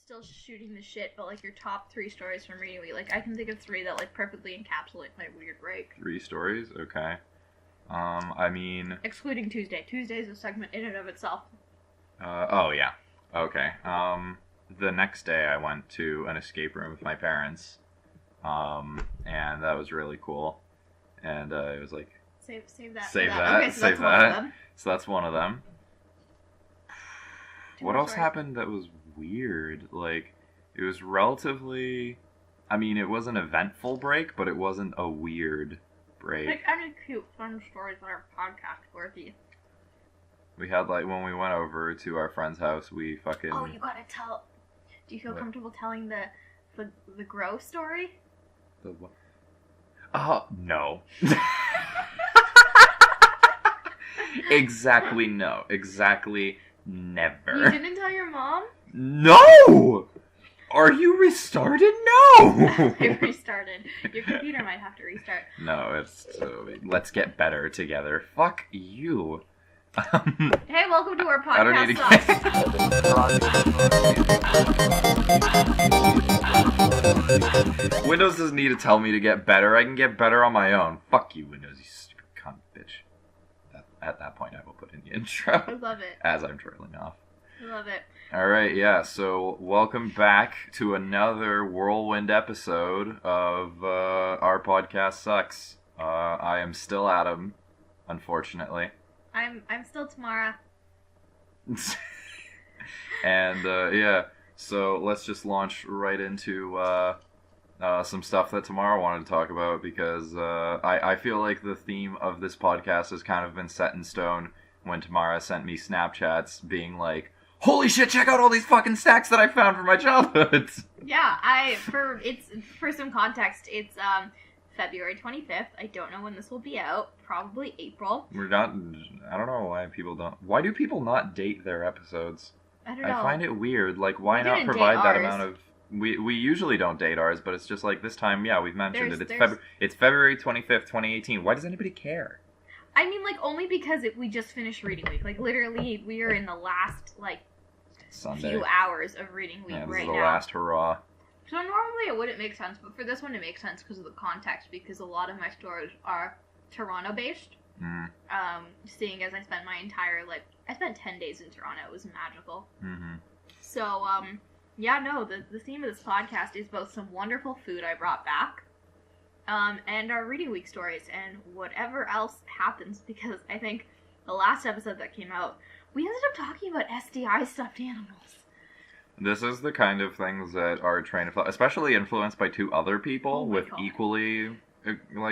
still shooting the shit, but like your top 3 stories from reading week. Like I can think of 3 that like perfectly encapsulate my weird break. 3 stories? Okay. I mean... Excluding Tuesday. Tuesday is a segment in and of itself. Oh yeah. Okay. The next day I went to an escape room with my parents. And that was really cool. And it was like... Save that. Save that. Okay, so save that's one of that. them. So that's one of them. What else happened that was weird? Like, it was relatively... I mean, it was an eventful break, but it wasn't a weird break. Like, any cute, fun stories that are podcast worthy. We had, like, when we went over to our friend's house, we fucking... Oh, you gotta tell... Do you feel comfortable telling the grow story? The what? Oh, no. Exactly no. Exactly never. You didn't tell your mom? No! Are you restarted? No! I restarted. Your computer might have to restart. No, it's... let's get better together. Fuck you. Hey, welcome to our podcast. I don't need to... Windows doesn't need to tell me to get better. I can get better on my own. Fuck you, Windows, you stupid cunt bitch. At that point, I will put in the intro. I love it. As I'm trailing off. I love it. Alright, yeah, so welcome back to another whirlwind episode of Our Podcast Sucks. I am still Adam, unfortunately. I'm still Tamara. And, yeah, so let's just launch right into some stuff that Tamara wanted to talk about, because I feel like the theme of this podcast has kind of been set in stone when Tamara sent me Snapchats being like, holy shit, check out all these fucking stacks that I found from my childhood! Yeah, for some context, it's February 25th. I don't know when this will be out. Probably April. I don't know why do people not date their episodes? I don't know. I find it weird. Like, why not provide that amount of... We usually don't date ours, but it's just like this time, yeah, we've mentioned it. It's February 25th, 2018. Why does anybody care? I mean, like, only because we just finished reading week. Like, literally, we are in the last, like, Sunday. Few hours of reading week right now. This is the last hurrah. So normally it wouldn't make sense, but for this one it makes sense because of the context, because a lot of my stories are Toronto-based. Mm. Seeing as I spent my entire, I spent 10 days in Toronto. It was magical. Mm-hmm. So, yeah, no, the theme of this podcast is both some wonderful food I brought back, and our reading week stories, and whatever else happens, because I think the last episode that came out, we ended up talking about STI stuffed animals. This is the kind of things that are train of thought, especially influenced by 2 other people with equally,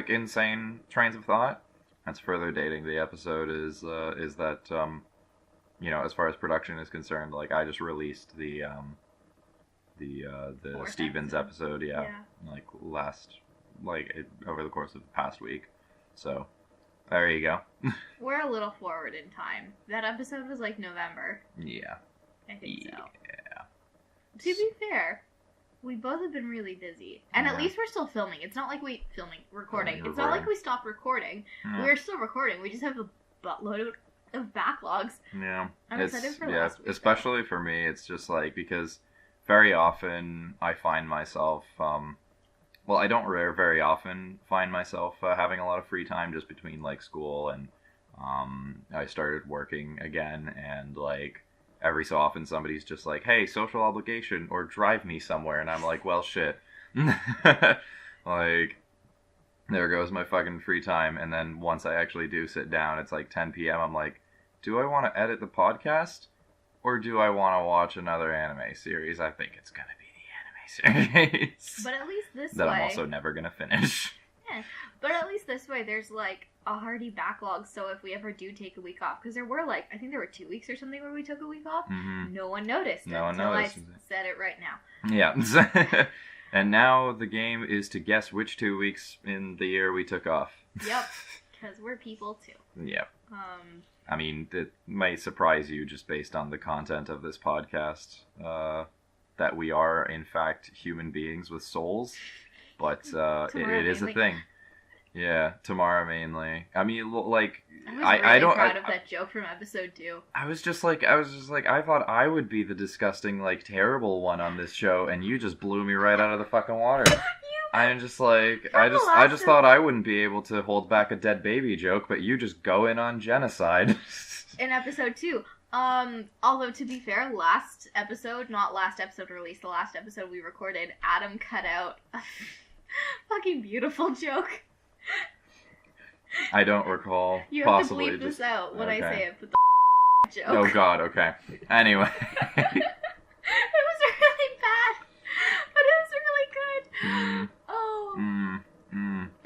insane trains of thought. That's further dating the episode is that, as far as production is concerned, I just released the Stevens episode, over the course of the past week. So, there you go. We're a little forward in time. That episode was November. Yeah. I think so. Yeah. To be fair, we both have been really busy. And at least we're still filming. It's not like recording. It's not like we stopped recording. Yeah. We're still recording. We just have a buttload of backlogs. Yeah. I'm excited for last week. Especially for me, it's just because very often I find myself, I don't very often find myself having a lot of free time just between school and I started working again, and every so often somebody's just like, hey, social obligation, or drive me somewhere, and I'm like, well, shit. There goes my fucking free time, and then once I actually do sit down, it's 10 p.m., I'm like, do I want to edit the podcast, or do I want to watch another anime series? I think it's gonna be the anime series. But at least this that way... I'm also never gonna finish. Yeah, but at least this way there's a hearty backlog, so if we ever do take a week off, because there were I think there were 2 weeks or something where we took a week off, no one noticed until I said it right now. Yeah. And now the game is to guess which 2 weeks in the year we took off. Yep, because we're people too. Yep. I mean, it might surprise you just based on the content of this podcast, that we are, in fact, human beings with souls, but it is a thing. Yeah, Tamara mainly. I mean, like, I was really I don't. proud of that joke from episode 2. I was just like, I thought I would be the disgusting, like, terrible one on this show, and you just blew me right out of the fucking water. I'm just like, I just thought I wouldn't be able to hold back a dead baby joke, but you just go in on genocide. In episode 2. Although to be fair, last episode released, the last episode we recorded, Adam cut out a fucking beautiful joke. I don't recall. You have Possibly to bleep this out when okay. I say it, but the joke. Oh god, okay. Anyway. It was really bad, but it was really good.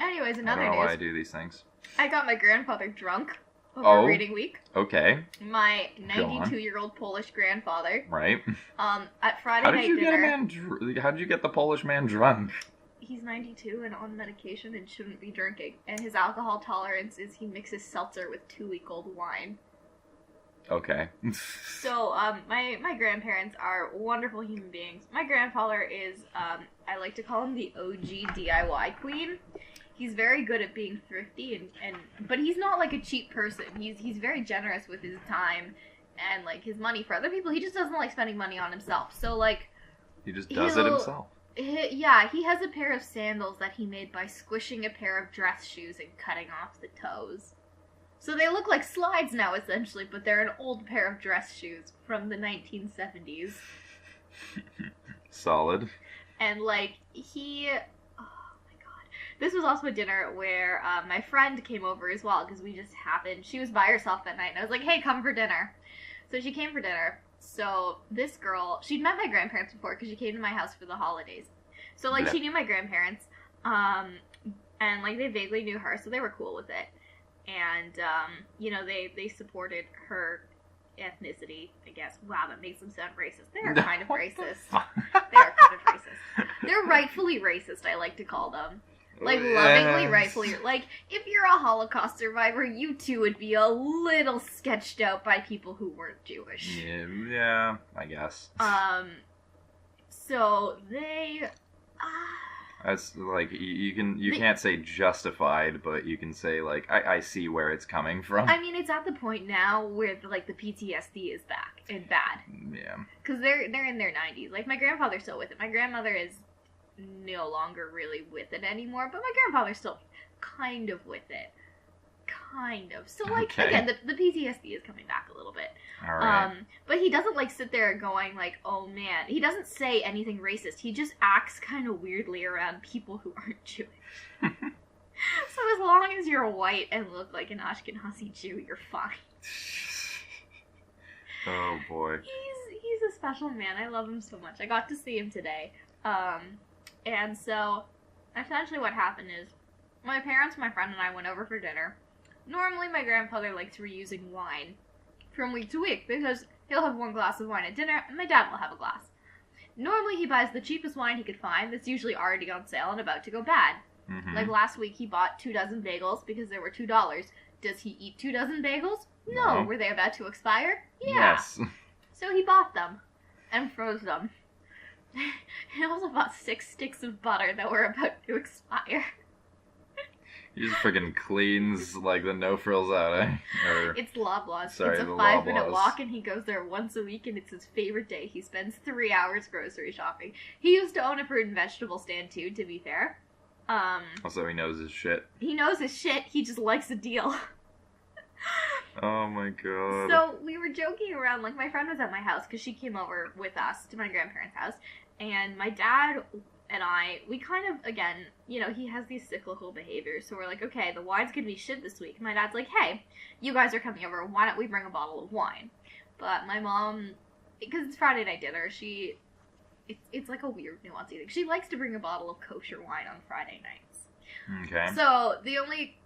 Anyways, another I don't know news. why I do these things. I got my grandfather drunk over reading week. Okay. My 92-year-old Polish grandfather. Right. At Friday night dinner. How did you get the Polish man drunk? He's 92 and on medication and shouldn't be drinking. And his alcohol tolerance is he mixes seltzer with 2-week-old wine. Okay. So, my grandparents are wonderful human beings. My grandfather is, I like to call him the OG DIY queen. He's very good at being thrifty, but he's not like a cheap person. He's very generous with his time and like his money for other people. He just doesn't like spending money on himself. So like, he just does it himself. He has a pair of sandals that he made by squishing a pair of dress shoes and cutting off the toes. So they look like slides now, essentially, but they're an old pair of dress shoes from the 1970s. Solid. And, like, oh my god. This was also a dinner where my friend came over as well, because she was by herself that night, and I was like, hey, come for dinner. So she came for dinner. So this girl, she'd met my grandparents before, because she came to my house for the holidays. So, like, she knew my grandparents, and, like, they vaguely knew her, so they were cool with it. And, they supported her ethnicity, I guess. Wow, that makes them sound racist. They are kind of racist. They are kind of racist. They're rightfully racist, I like to call them. Like, lovingly, rightfully. Like, if you're a Holocaust survivor, you too would be a little sketched out by people who weren't Jewish. Yeah, I guess. So they... That's like you can't say justified, but you can say like I see where it's coming from. I mean, it's at the point now where the PTSD is back and bad. Yeah. Because they're in their 90s. Like my grandfather's still with it. My grandmother is no longer really with it anymore, but my grandfather's still kind of with it. Kind of. So like again, the PTSD is coming back a little bit. All right. But he doesn't like sit there going like, oh man. He doesn't say anything racist. He just acts kind of weirdly around people who aren't Jewish. So as long as you're white and look like an Ashkenazi Jew, you're fine. Oh boy. He's a special man. I love him so much. I got to see him today. And so essentially what happened is my parents, my friend, and I went over for dinner. Normally, my grandfather likes reusing wine from week to week because he'll have one glass of wine at dinner and my dad will have a glass. Normally, he buys the cheapest wine he could find that's usually already on sale and about to go bad. Mm-hmm. Like last week, he bought 2 dozen bagels because they were $2. Does he eat 2 dozen bagels? No. Were they about to expire? Yeah. Yes. So he bought them and froze them. He also bought 6 sticks of butter that were about to expire. He just freaking cleans, like, the no-frills out, eh? It's Loblaws. It's a 5-minute walk, and he goes there once a week, and it's his favorite day. He spends 3 hours grocery shopping. He used to own a fruit and vegetable stand, too, to be fair. Also, he knows his shit. He knows his shit. He just likes a deal. Oh, my God. So, we were joking around. Like, my friend was at my house, because she came over with us to my grandparents' house, and my dad and we kind of, again, he has these cyclical behaviors. So we're like, okay, the wine's going to be shit this week. My dad's like, hey, you guys are coming over. Why don't we bring a bottle of wine? But my mom, because it's Friday night dinner, it's like a weird nuancey thing. She likes to bring a bottle of kosher wine on Friday nights. Okay. So the only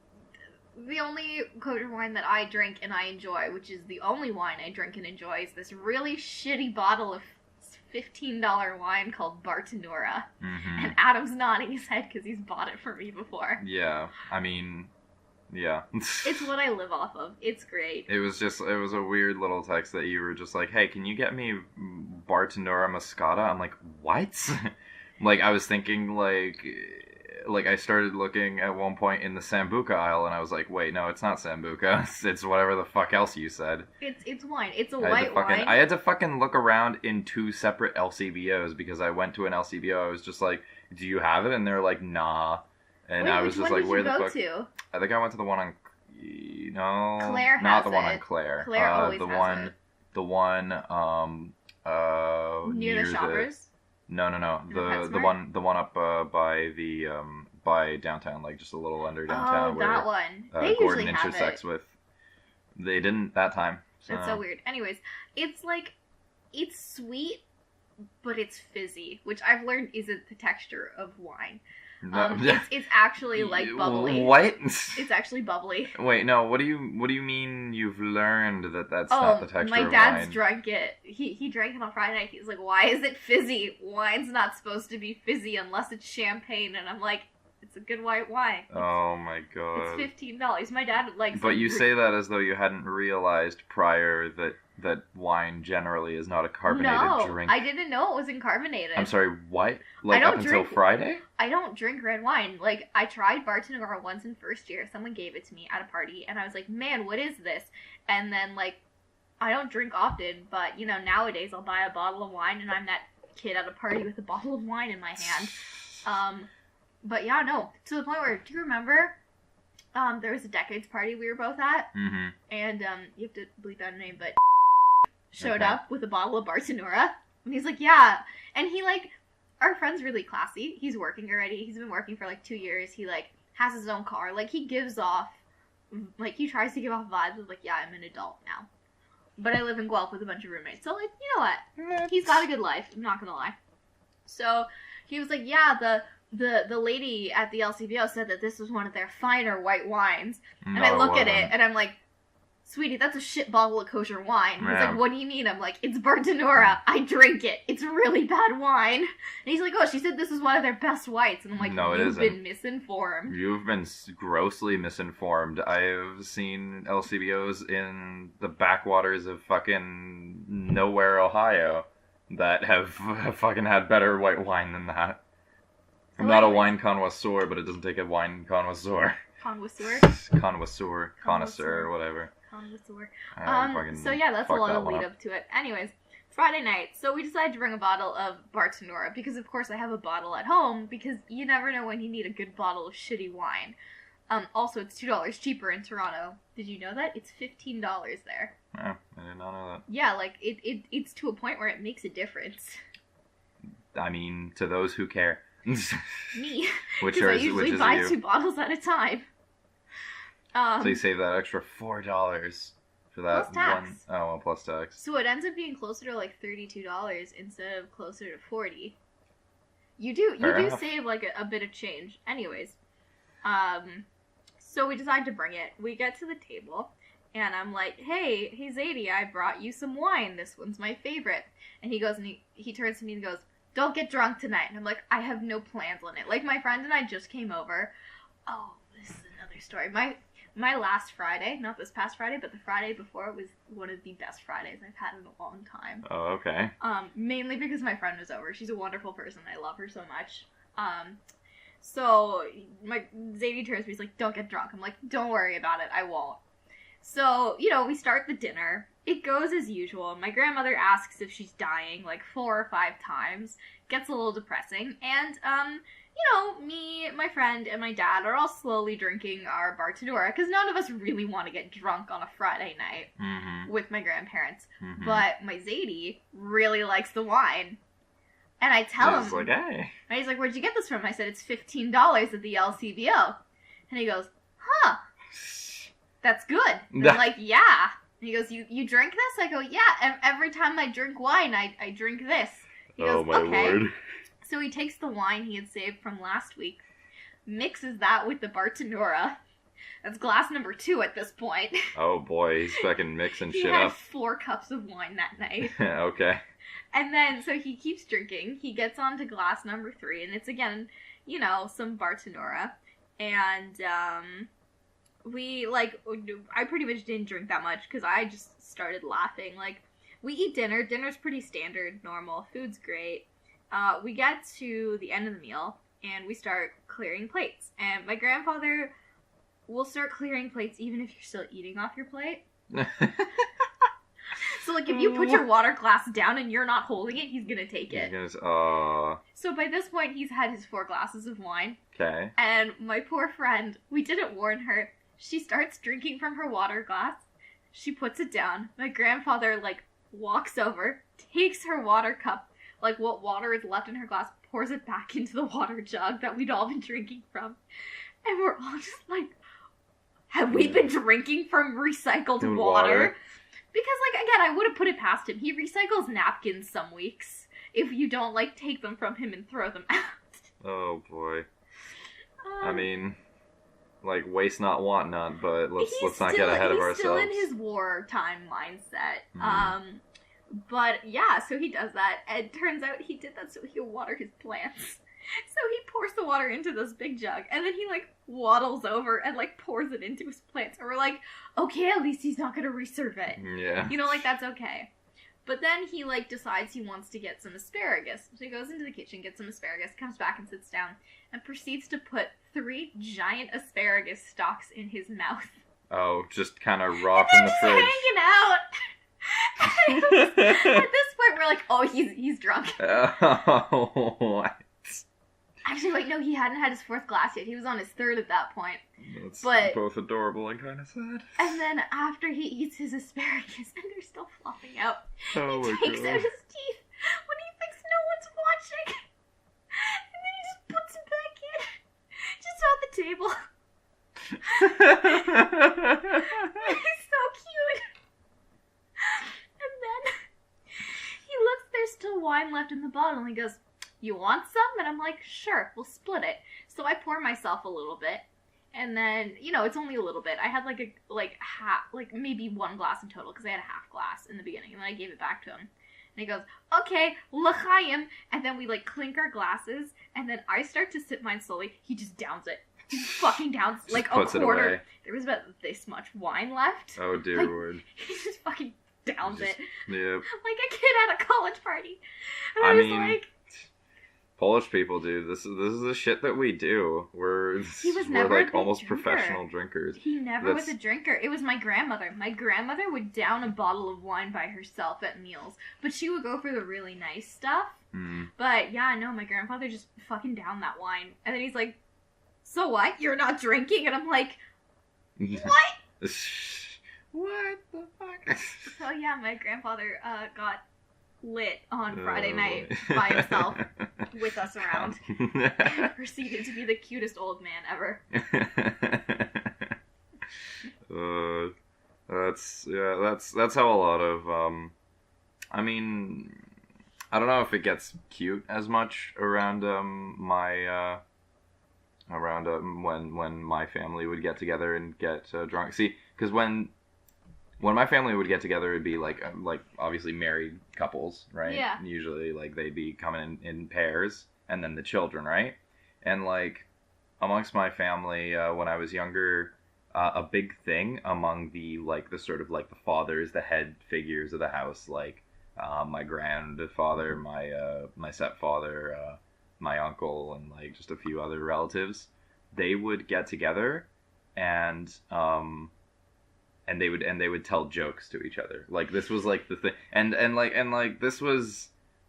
kosher wine that I drink and I enjoy, which is the only wine I drink and enjoy, is this really shitty bottle of $15 wine called Bartonura. Mm-hmm. And Adam's nodding his head because he's bought it for me before. Yeah, I mean, yeah. It's what I live off of. It's great. It was a weird little text that you were just like, hey, can you get me Bartonura Moscata? I'm like, what? Like, I was thinking, like, I started looking at one point in the Sambuca aisle, and I was like, wait, no, it's not Sambuca. It's whatever the fuck else you said. It's wine. It's a white wine. I had to fucking look around in 2 separate LCBOs because I went to an LCBO. I was just like, do you have it? And they're like, nah. And I was just like, where the fuck? To? I think I went to the one on... No. Claire has not the it. one on Claire. Claire always the has one, it. The one, near the Shoppers? No. The one up by downtown, like just a little under downtown. Oh, that one. They Gordon usually have intersects it. with. They didn't that time. So. That's so weird. Anyways, it's like, it's sweet, but it's fizzy, which I've learned isn't the texture of wine. No. It's actually like bubbly. What? It's actually bubbly. Wait, no. What do you mean you've learned that's not the texture of wine? My dad's drank it. He drank it on Friday night. He's like, why is it fizzy? Wine's not supposed to be fizzy unless it's champagne. And I'm like, it's a good white wine. Oh my god. It's $15. My dad likes. But you say that as though you hadn't realized prior that wine generally is not a carbonated drink. No, I didn't know it wasn't carbonated. I'm sorry, what? Like up until Friday? I don't drink red wine. Like, I tried Bartonura once in first year. Someone gave it to me at a party, and I was like, man, what is this? And then, like, I don't drink often, but, you know, nowadays I'll buy a bottle of wine, and I'm that kid at a party with a bottle of wine in my hand. But yeah, no. To the point where, do you remember, there was a decades party we were both at? Mm-hmm. And, you have to bleep out a name, but showed up with a bottle of Bartonura. And he's like, yeah. And he, like, our friend's really classy. He's working already. He's been working for, like, 2 years. He, like, has his own car. Like, he gives off, like, he tries to give off vibes of, like, yeah, I'm an adult now. But I live in Guelph with a bunch of roommates. So, like, you know what? He's got a good life. I'm not gonna lie. So, he was like, yeah, the lady at the LCBO said that this was one of their finer white wines. And I look at it, and I'm like, sweetie, that's a shit bottle of kosher wine. He's like, what do you mean? I'm like, it's Bartonura. I drink it. It's really bad wine. And he's like, oh, she said this is one of their best whites. And I'm like, no, you've been misinformed. You've been grossly misinformed. I've seen LCBOs in the backwaters of fucking nowhere, Ohio, that have fucking had better white wine than that. I'm not a wine connoisseur, but it doesn't take a wine connoisseur. Connoisseur, whatever. So yeah, that's a lot of lead up to it. Anyways, Friday night, so we decided to bring a bottle of Bartonura, because of course I have a bottle at home, because you never know when you need a good bottle of shitty wine. Also, it's $2 cheaper in Toronto. Did you know that? It's $15 there. Oh, I did not know that. Yeah, like, it's to a point where it makes a difference. I mean, to those who care. Me. Because I usually buy 2 bottles at a time. So you save that extra $4 for that plus tax. one. Oh, well, plus tax. So it ends up being closer to like $32 instead of closer to $40. You do save like a bit of change. Anyways, so we decide to bring it. We get to the table, and I'm like, hey Zadie, I brought you some wine. This one's my favorite. And he goes and he turns to me and goes, don't get drunk tonight. And I'm like, I have no plans on it. Like, my friend and I just came over. Oh, this is another story. My last Friday, not this past Friday, but the Friday before, was one of the best Fridays I've had in a long time. Oh, okay. Mainly because my friend was over. She's a wonderful person. I love her so much. So my Zadie turns to me, he's like, don't get drunk. I'm like, don't worry about it. I won't. So, you know, we start the dinner. It goes as usual. My grandmother asks if she's dying like 4 or 5 times. Gets a little depressing. And, you know, me, my friend, and my dad are all slowly drinking our Bartonura, because none of us really want to get drunk on a Friday night with my grandparents. Mm-hmm. But my Zadie really likes the wine. And I tell him, like, hey. And he's like, where'd you get this from? I said, it's $15 at the LCBO. And he goes, huh, that's good. And I'm like, yeah. And he goes, you drink this? I go, yeah, every time I drink wine, I drink this. He goes, my word. So he takes the wine he had saved from last week, mixes that with the Bartonura. That's glass number 2 at this point. Oh boy, he's fucking mixing shit up. He had 4 cups of wine that night. Okay. And then, so he keeps drinking. He gets on to glass number 3, and it's again, you know, some Bartonura. And, we, like, I pretty much didn't drink that much, because I just started laughing. Like, we eat dinner. Dinner's pretty standard, normal. Food's great. We get to the end of the meal, and we start clearing plates. And my grandfather will start clearing plates even if you're still eating off your plate. So, like, if you put your water glass down and you're not holding it, he's gonna take it. So by this point, he's had his 4 glasses of wine. Okay. And my poor friend, we didn't warn her. She starts drinking from her water glass. She puts it down. My grandfather, like, walks over, takes her water cup, like, what water is left in her glass, pours it back into the water jug that we'd all been drinking from. And we're all just like, have we been drinking from recycled water? Because, like, again, I would have put it past him. He recycles napkins some weeks if you don't, like, take them from him and throw them out. Oh, boy. I mean, like, waste not, want not, but let's not get ahead of ourselves. He's still in his wartime mindset. But, yeah, so he does that, and it turns out he did that so he could water his plants. So he pours the water into this big jug, and then he, like, waddles over and, like, pours it into his plants. And we're like, okay, at least he's not gonna reserve it. Yeah. You know, like, that's okay. But then he, like, decides he wants to get some asparagus. So he goes into the kitchen, gets some asparagus, comes back and sits down, and proceeds to put 3 giant asparagus stalks in his mouth. Oh, just kind of raw from the fridge. Hanging out! At this point, we're like, oh, he's drunk. Oh, what? Actually, wait, no, he hadn't had his 4th glass yet. He was on his 3rd at that point. That's but both adorable and kind of sad. And then after he eats his asparagus, and they're still flopping out, he takes out his teeth when he thinks no one's watching. And then he just puts it back in, just on the table. He's so cute. And then he looks, there's still wine left in the bottle, and he goes, you want some? And I'm like, sure, we'll split it. So I pour myself a little bit, and then, you know, it's only a little bit. I had maybe 1 glass in total, because I had a half glass in the beginning, and then I gave it back to him. And he goes, okay, l'chaim, and then we, like, clink our glasses, and then I start to sip mine slowly. He just downs it. He just fucking downs, like, a quarter. There was about this much wine left. Oh, dear like, Lord. He just fucking downs it. Yep. Like a kid at a college party. And I was like... Polish people do this is the shit that we do. We're like almost professional drinkers. He never was a drinker. It was my grandmother. My grandmother would down a bottle of wine by herself at meals, but she would go for the really nice stuff. But yeah, no, my grandfather just fucking downed that wine, and then he's like, "So what? You're not drinking?" And I'm like, "What? What the fuck?" So yeah, my grandfather got lit on Friday night by himself with us around. Proceeded to be the cutest old man ever. That's how a lot of I mean, I don't know if it gets cute as much around when my family would get together and get drunk. See, because when my family would get together, it'd be like obviously married couples, right? Yeah. Usually, like, they'd be coming in pairs, and then the children, right? And, like, amongst my family, when I was younger, a big thing among the sort of, like, the fathers, the head figures of the house, like, my grandfather, my stepfather, my uncle, and, like, just a few other relatives, they would get together, and they would tell jokes to each other. Like, this was like the thing, and this was,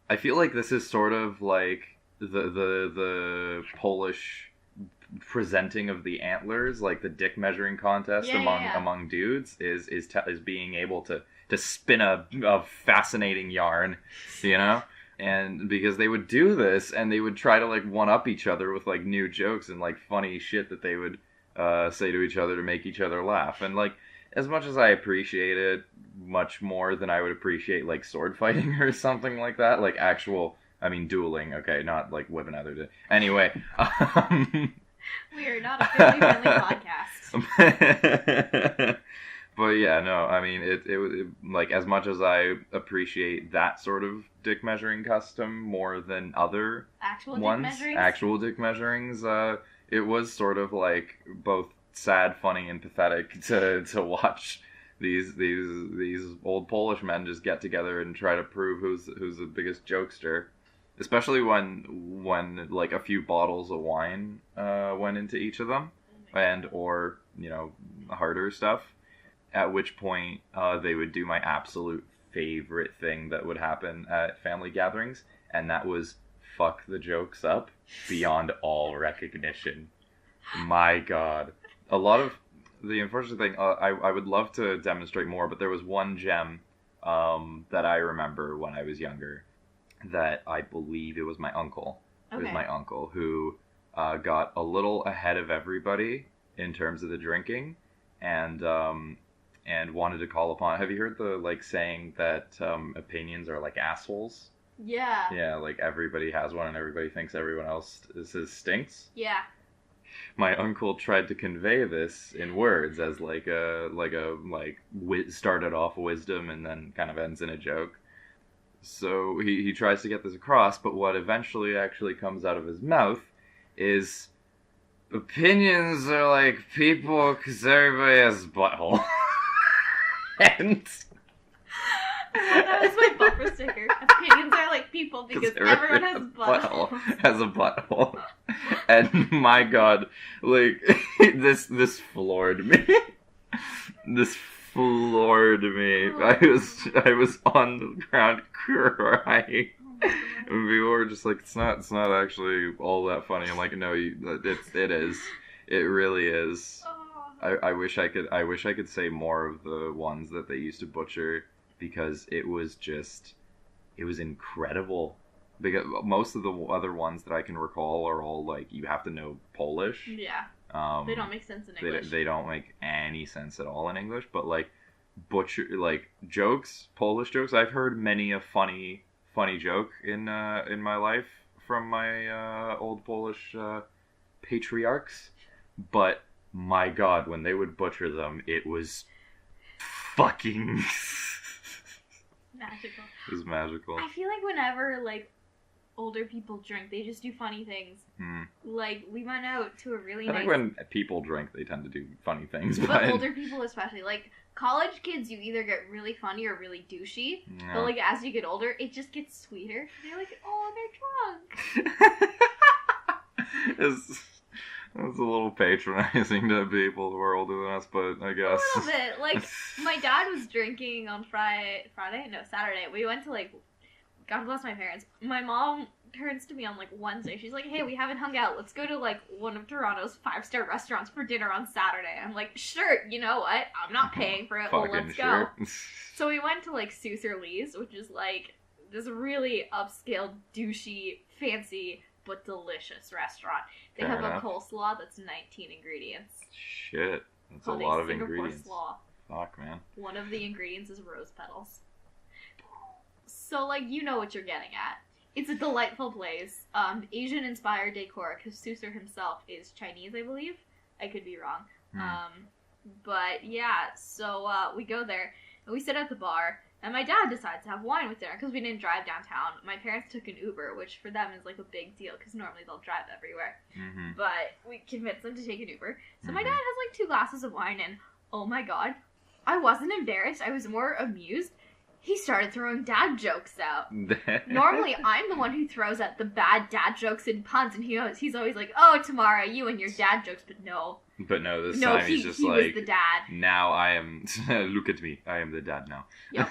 I feel like this is sort of like the Polish presenting of the antlers, like the dick measuring contest among dudes is being able to spin a fascinating yarn, you know. And because they would do this, and they would try to, like, one up each other with, like, new jokes and, like, funny shit that they would say to each other to make each other laugh. And, like, as much as I appreciate it, much more than I would appreciate, like, sword fighting or something like that, like actual, I mean, dueling, okay, not, like, whipping other... Anyway. We are not a family-friendly podcast. But yeah, no, I mean, it like, as much as I appreciate that sort of dick measuring custom more than other actual dick measurings, it was sort of, like, both sad, funny, and pathetic to watch these old Polish men just get together and try to prove who's the biggest jokester. especially when like a few bottles of wine went into each of them, and or harder stuff. At which point they would do my absolute favorite thing that would happen at family gatherings, and that was fuck the jokes up beyond all recognition. My God. A lot of the unfortunate thing, I would love to demonstrate more, but there was one gem that I remember when I was younger that I believe it was my uncle. Okay. It was my uncle who got a little ahead of everybody in terms of the drinking, and wanted to call upon. Have you heard the saying that opinions are like assholes? Yeah. Yeah, like everybody has one, and everybody thinks everyone else stinks. Yeah. My uncle tried to convey this in words as started off wisdom and then kind of ends in a joke. So he tries to get this across, but what eventually actually comes out of his mouth is opinions are like people because everybody has a butthole. And that was my bumper sticker. Opinions are like people because everyone has a butthole. Has a butthole. And my God, this floored me. This floored me. I was on the ground crying. And people were just like, it's not actually all that funny. I'm like, no, it is. It really is. I wish I could say more of the ones that they used to butcher, because it was incredible. Because most of the other ones that I can recall are all you have to know Polish. Yeah. They don't make sense in English. They don't make any sense at all in English. But butcher jokes, Polish jokes. I've heard many a funny joke in my life from my old Polish patriarchs, but my God, when they would butcher them, it was fucking magical. It was magical. I feel like whenever older people drink, they just do funny things. We went out to a really nice... I think when people drink, they tend to do funny things. But older people especially. College kids, you either get really funny or really douchey. Yeah. But as you get older, it just gets sweeter. They're like, oh, they're drunk. It's a little patronizing to people who are older than us, but I guess. A little bit. My dad was drinking on Saturday. We went to, God bless my parents. My mom turns to me on, Wednesday. She's like, hey, we haven't hung out. Let's go to, one of Toronto's 5-star restaurants for dinner on Saturday. I'm like, sure, you know what? I'm not paying for it. Well, let's go. So we went to, Suser Lee's, which is, this really upscale, douchey, fancy, but delicious restaurant. They have a coleslaw that's 19 ingredients. Shit. That's a lot of ingredients. Slaw. Fuck, man. One of the ingredients is rose petals. So, you know what you're getting at. It's a delightful place. Asian-inspired decor, because Suser himself is Chinese, I believe. I could be wrong. But, yeah, so we go there, and we sit at the bar, and my dad decides to have wine with dinner, because we didn't drive downtown. My parents took an Uber, which for them is, a big deal, because normally they'll drive everywhere. Mm-hmm. But we convinced them to take an Uber. So my dad has, 2 glasses of wine, and, oh my God, I wasn't embarrassed. I was more amused. He started throwing dad jokes out. Normally, I'm the one who throws out the bad dad jokes and puns, and he's always like, oh, Tamara, you and your dad jokes, but no. But no, this time he's just he was the dad. Now I am, look at me, I am the dad now. Yep.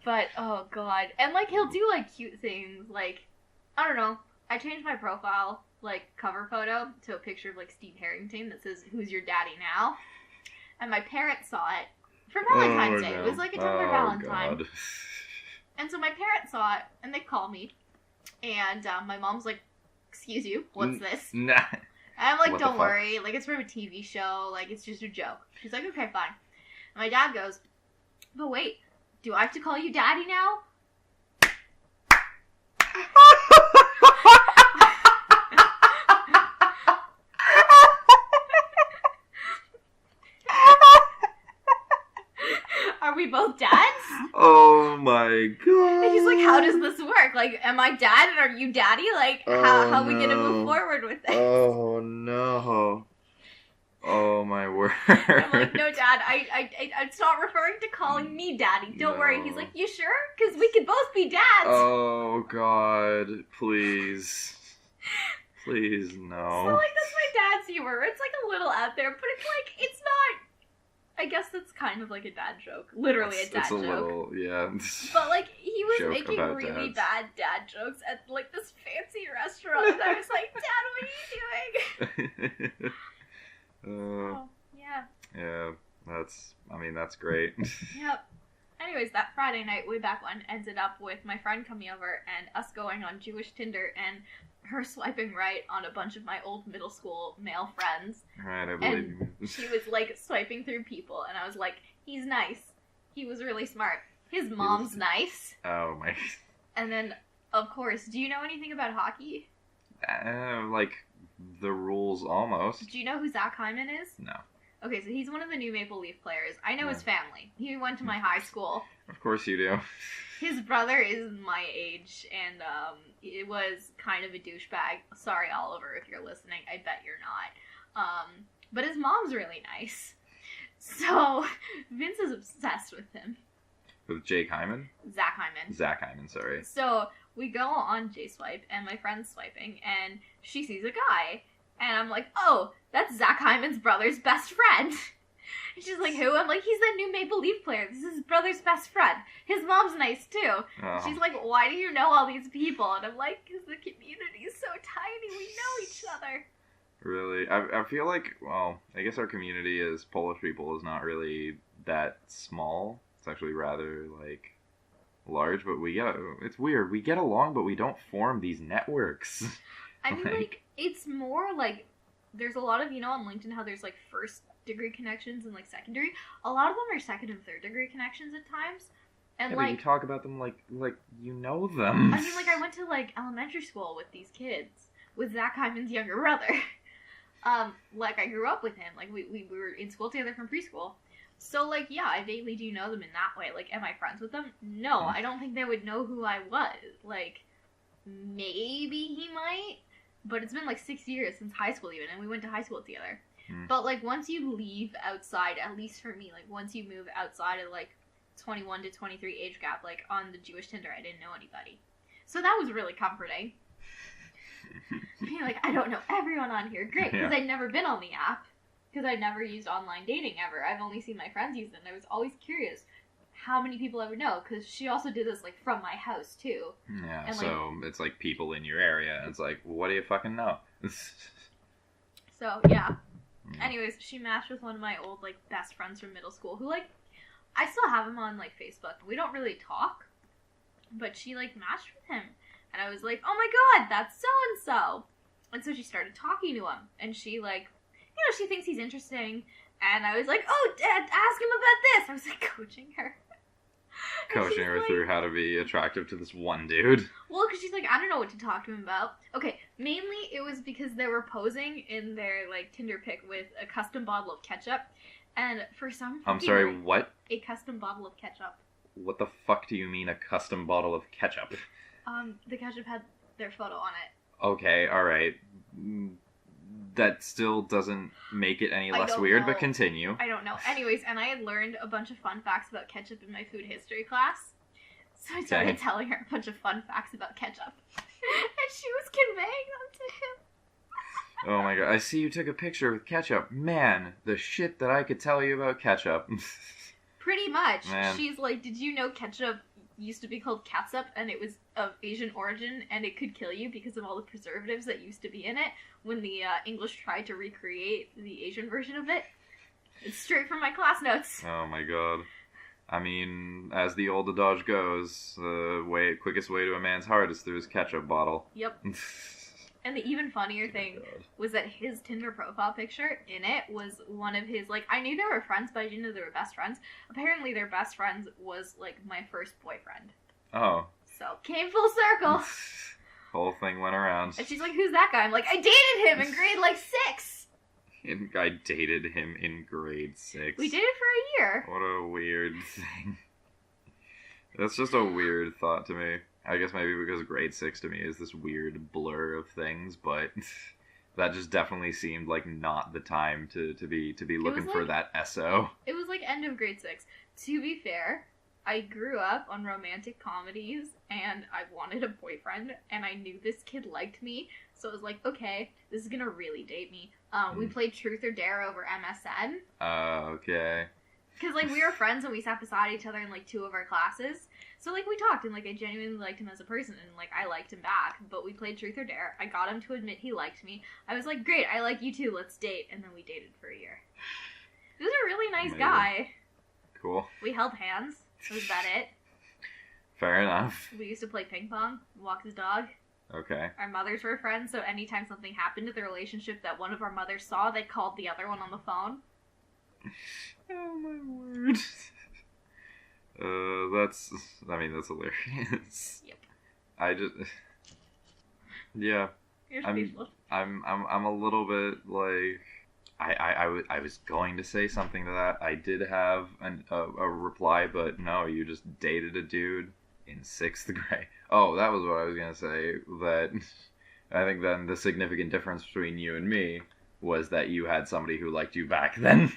But, oh God. And, he'll do, cute things, I don't know, I changed my profile, cover photo to a picture of, Steve Harrington that says, who's your daddy now? And my parents saw it. For Valentine's Day. No. It was a time for Valentine. God. And so my parents saw it, and they called me. And my mom's like, excuse you, what's this? Nah. And I'm like, what don't worry. It's from a TV show. It's just a joke. She's like, okay, fine. And my dad goes, but wait, do I have to call you daddy now? Are we both dads? Oh my God. And he's like, how does this work? Am I dad and are you daddy? How are we going to move forward with this? Oh no. Oh my word. I'm like, no, Dad, it's not referring to calling me Daddy. Don't worry. He's like, you sure? Because we could both be dads. Oh, God. Please. Please, no. So, like, that's my dad's humor. It's, like, a little out there, but it's, like, it's not... I guess that's kind of like a dad joke. Literally a dad joke. Little, yeah. But, like, he was making dads. really bad dad jokes at, like, this fancy restaurant. And I was like, Dad, what are you doing? Oh, yeah. Yeah, that's great. Yep. Anyways, that Friday night, way back when, ended up with my friend coming over and us going on Jewish Tinder and her swiping right on a bunch of my old middle school male friends. Right, I believe you. She was, like, swiping through people, and I was like, he's nice. He was really smart. His mom's nice. Oh, my... And then, of course, do you know anything about hockey? Like, the rules almost. Do you know who Zach Hyman is? No. Okay, so he's one of the new Maple Leaf players. I know his family. He went to my high school. Of course you do. His brother is my age, and it was kind of a douchebag. Sorry, Oliver, if you're listening. I bet you're not. But his mom's really nice. So, Vince is obsessed with him. With Jake Hyman? Zach Hyman. Zach Hyman, sorry. So, we go on J-Swipe, and my friend's swiping, and she sees a guy. And I'm like, oh, that's Zach Hyman's brother's best friend. And she's like, who? I'm like, he's that new Maple Leaf player. This is his brother's best friend. His mom's nice, too. Oh. She's like, why do you know all these people? And I'm like, because the community's so tiny. We know each other. Really? I feel like, well, I guess our community as Polish people is not really that small. It's actually rather, like, large, but it's weird. We get along, but we don't form these networks. I mean, like, it's more like, there's a lot of, you know, on LinkedIn how there's, like, first degree connections and, like, secondary. A lot of them are second and third degree connections at times. And, yeah, like, but you talk about them like you know them. I mean, like, I went to, like, elementary school with these kids, with Zach Hyman's younger brother. Like, I grew up with him. Like, we were in school together from preschool. So, like, yeah, I vaguely do know them in that way. Like, am I friends with them? No, I don't think they would know who I was. Like, maybe he might, but it's been, like, 6 years since high school even, and we went to high school together. But, like, once you leave outside, at least for me, like, once you move outside of, like, 21 to 23 age gap, like, on the Jewish Tinder, I didn't know anybody. So that was really comforting. Being like, I don't know everyone on here. Great, because I'd never been on the app. Because I'd never used online dating ever. I've only seen my friends use it, and I was always curious how many people I would know, because she also did this, like, from my house, too. Yeah, and, so like, it's, like, people in your area, and it's like, well, what do you fucking know? So, yeah. Anyways, she matched with one of my old, like, best friends from middle school, who, like, I still have him on, like, Facebook. We don't really talk, but she, like, matched with him. And I was like, oh my god, that's so-and-so. And so she started talking to him, and she, like, you know, she thinks he's interesting. And I was like, oh, Dad, ask him about this. I was, like, coaching her. Coaching her through how to be attractive to this one dude. Well, because she's like, I don't know what to talk to him about. Okay, mainly it was because they were posing in their, like, Tinder pic with a custom bottle of ketchup. And for some... I'm sorry, what? A custom bottle of ketchup. What the fuck do you mean a custom bottle of ketchup? The ketchup had their photo on it. Okay, alright. That still doesn't make it any less weird, but continue. I don't know. Anyways, and I had learned a bunch of fun facts about ketchup in my food history class. So I started telling her a bunch of fun facts about ketchup. And she was conveying them to him. Oh my god, I see you took a picture with ketchup. Man, the shit that I could tell you about ketchup. Pretty much. Man. She's like, did you know ketchup used to be called catsup, and it was of Asian origin, and it could kill you because of all the preservatives that used to be in it when the English tried to recreate the Asian version of it? It's straight from my class notes. Oh my god. I mean, as the old adage goes, the quickest way to a man's heart is through his ketchup bottle. Yep. And the even funnier thing was that his Tinder profile picture in it was one of his, like, I knew they were friends, but I didn't know they were best friends. Apparently their best friends was, like, my first boyfriend. Oh. So, came full circle. Whole thing went around. And she's like, who's that guy? I'm like, I dated him in grade, like, 6. And I dated him in grade 6. We did it for a year. What a weird thing. That's just a weird thought to me. I guess maybe because grade 6 to me is this weird blur of things, but That just definitely seemed like not the time to be looking for that SO. It was like end of grade 6. To be fair, I grew up on romantic comedies, and I wanted a boyfriend, and I knew this kid liked me, so I was like, okay, this is gonna really date me. We played Truth or Dare over MSN. Okay. Because, like, we were friends and we sat beside each other in, like, 2 of our classes. So, like, we talked and, like, I genuinely liked him as a person and, like, I liked him back. But we played Truth or Dare. I got him to admit he liked me. I was like, great, I like you too, let's date. And then we dated for a year. He was a really nice guy. Cool. We held hands. Was that it? Fair enough. We used to play ping pong, walk his dog. Okay. Our mothers were friends, so anytime something happened to the relationship that one of our mothers saw, they called the other one on the phone. Oh my word. That's hilarious. Yep. Yeah. You're speechless. I'm a little bit like, I was going to say something to that. I did have a reply, but no, you just dated a dude in 6th grade. Oh, that was what I was gonna say. That I think then the significant difference between you and me was that you had somebody who liked you back then.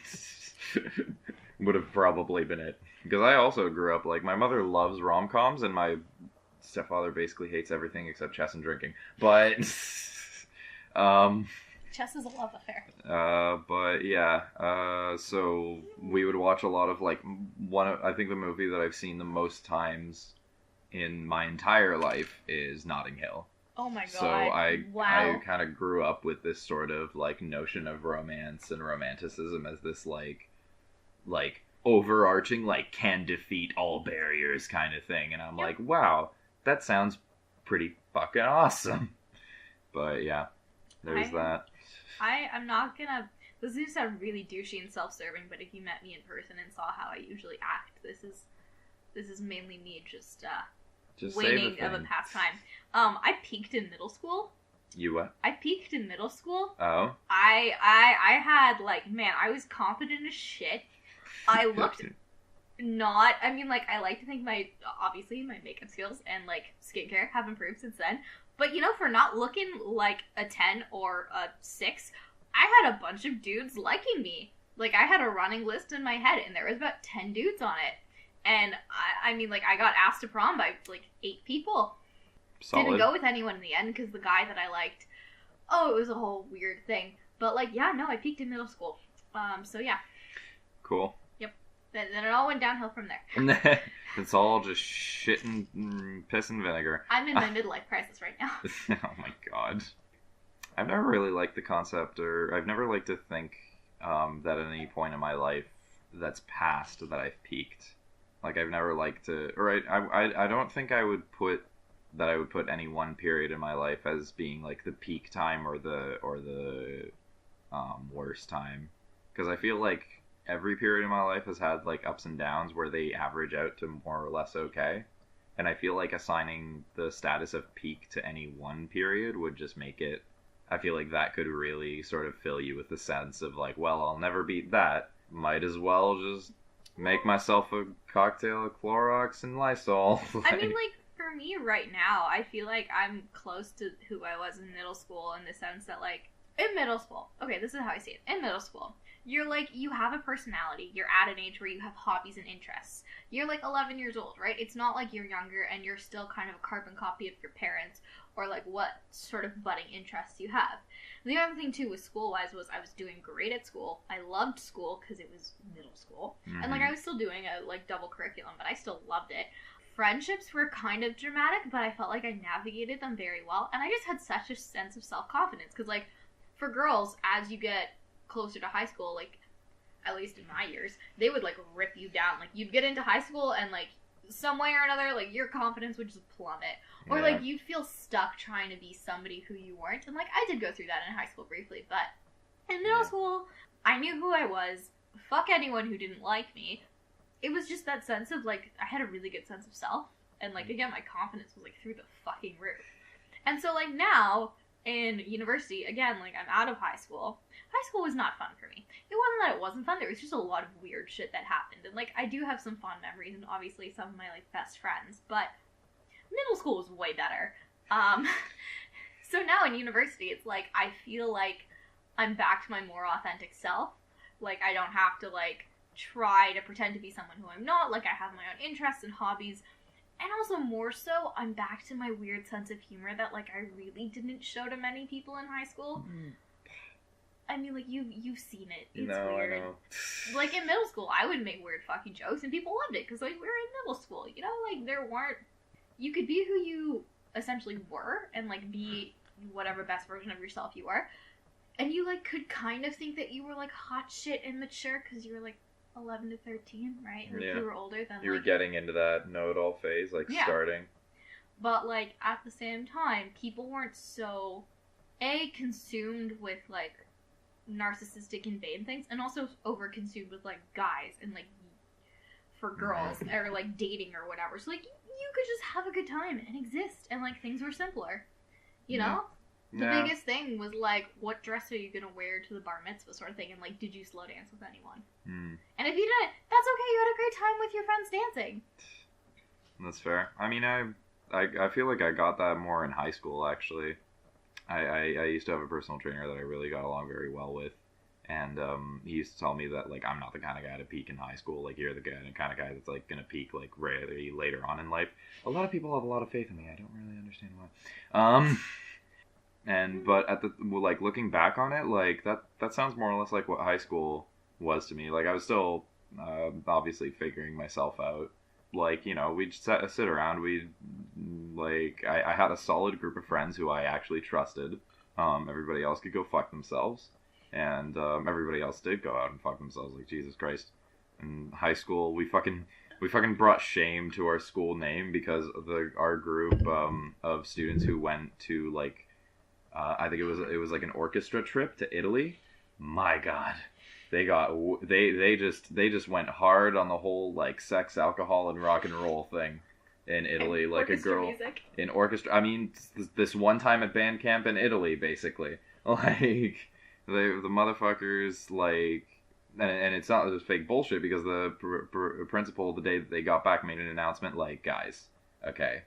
Would have probably been it. Because I also grew up, like, my mother loves rom-coms, and my stepfather basically hates everything except chess and drinking. But, chess is a love affair. But, yeah. So, we would watch a lot of, like, I think the movie that I've seen the most times in my entire life is Notting Hill. Oh my god. So I kind of grew up with this sort of, like, notion of romance and romanticism as this, like overarching, like, can defeat all barriers kind of thing. And I'm like, wow, that sounds pretty fucking awesome. But yeah, there's that. I'm not gonna, this is gonna sound really douchey and self-serving, but if you met me in person and saw how I usually act, this is mainly me just waiting of a pastime. I peaked in middle school. You what? I peaked in middle school. Oh. I had, like, man, I was confident as shit. I looked not, I mean, like, I like to think obviously my makeup skills and, like, skincare have improved since then. But, you know, for not looking like a 10 or a 6, I had a bunch of dudes liking me. Like, I had a running list in my head, and there was about 10 dudes on it. And, I mean, like, I got asked to prom by, like, 8 people. Solid. Didn't go with anyone in the end, because the guy that I liked, it was a whole weird thing. But, like, yeah, no, I peaked in middle school. So, yeah. Cool. Yep. Then it all went downhill from there. It's all just shit and piss and vinegar. I'm in my midlife crisis right now. Oh my god. I've never really liked the concept, or I've never liked to think that at any point in my life that's past that I've peaked. Like, I've never liked to, or I don't think I would put any one period in my life as being, like, the peak time or the worst time. Because I feel like every period in my life has had, like, ups and downs where they average out to more or less okay. And I feel like assigning the status of peak to any one period would just make it, I feel like that could really sort of fill you with the sense of, like, well, I'll never beat that. Might as well just make myself a cocktail of Clorox and Lysol. I mean, like, for me right now, I feel like I'm close to who I was in middle school in the sense that, like, in middle school, okay, this is how I see it. In middle school, you're, like, you have a personality. You're at an age where you have hobbies and interests. You're, like, 11 years old, right? It's not like you're younger and you're still kind of a carbon copy of your parents or, like, what sort of budding interests you have. The other thing, too, with school-wise was I was doing great at school. I loved school because it was middle school. Mm-hmm. And, like, I was still doing a, like, double curriculum, but I still loved it. Friendships were kind of dramatic, but I felt like I navigated them very well. And I just had such a sense of self-confidence because, like, for girls, as you get closer to high school, like, at least in my years, they would, like, rip you down. Like, you'd get into high school and, like, some way or another, like, your confidence would just plummet. Or, yeah. like, you'd feel stuck trying to be somebody who you weren't. And, like, I did go through that in high school briefly, but in middle school, I knew who I was. Fuck anyone who didn't like me. It was just that sense of, like, I had a really good sense of self. And, like, again, my confidence was, like, through the fucking roof. And so, like, now, in university, again, like, I'm out of high school. High school was not fun for me. It wasn't that it wasn't fun, there was just a lot of weird shit that happened. And, like, I do have some fond memories, and obviously some of my, like, best friends, but middle school was way better. So now in university, it's like, I feel like I'm back to my more authentic self. Like, I don't have to, like, try to pretend to be someone who I'm not. Like, I have my own interests and hobbies. And also, more so, I'm back to my weird sense of humor that, like, I really didn't show to many people in high school. I mean, like, you've seen it. It's weird. I know. Like, in middle school, I would make weird fucking jokes, and people loved it, because, like, we were in middle school, you know? Like, there weren't... You could be who you essentially were, and, like, be whatever best version of yourself you are. And you, like, could kind of think that you were, like, hot shit and mature, because you were, like, 11 to 13, right? Like, you were older than, you were getting into that know-it-all phase, like, starting. But, like, at the same time, people weren't so, consumed with, like, narcissistic and vain things, and also over-consumed with, like, guys, and, like, for girls, or, like, dating or whatever. So, like, you could just have a good time and exist, and, like, things were simpler. You know? The biggest thing was, like, what dress are you gonna wear to the bar mitzvah sort of thing, and, like, did you slow dance with anyone? And if you didn't, that's okay, you had a great time with your friends dancing. That's fair. I mean, I feel like I got that more in high school, actually. I used to have a personal trainer that I really got along very well with, and he used to tell me that, like, I'm not the kind of guy to peak in high school. Like, you're the kind of guy that's, like, gonna peak, like, really later on in life. A lot of people have a lot of faith in me. I don't really understand why. But at the, like, looking back on it, like, that sounds more or less like what high school was to me. Like, I was still obviously figuring myself out. Like, you know, we'd sit around, I had a solid group of friends who I actually trusted. Everybody else could go fuck themselves. And everybody else did go out and fuck themselves, like, Jesus Christ. In high school, we fucking brought shame to our school name because of our group of students who went to, like, I think it was like an orchestra trip to Italy. My God, they just went hard on the whole, like, sex, alcohol, and rock and roll thing in Italy. And like a girl music. In orchestra. I mean, this one time at band camp in Italy, basically, like, the motherfuckers, like, and it's not just fake bullshit, because the principal, the day that they got back, made an announcement like, guys, okay.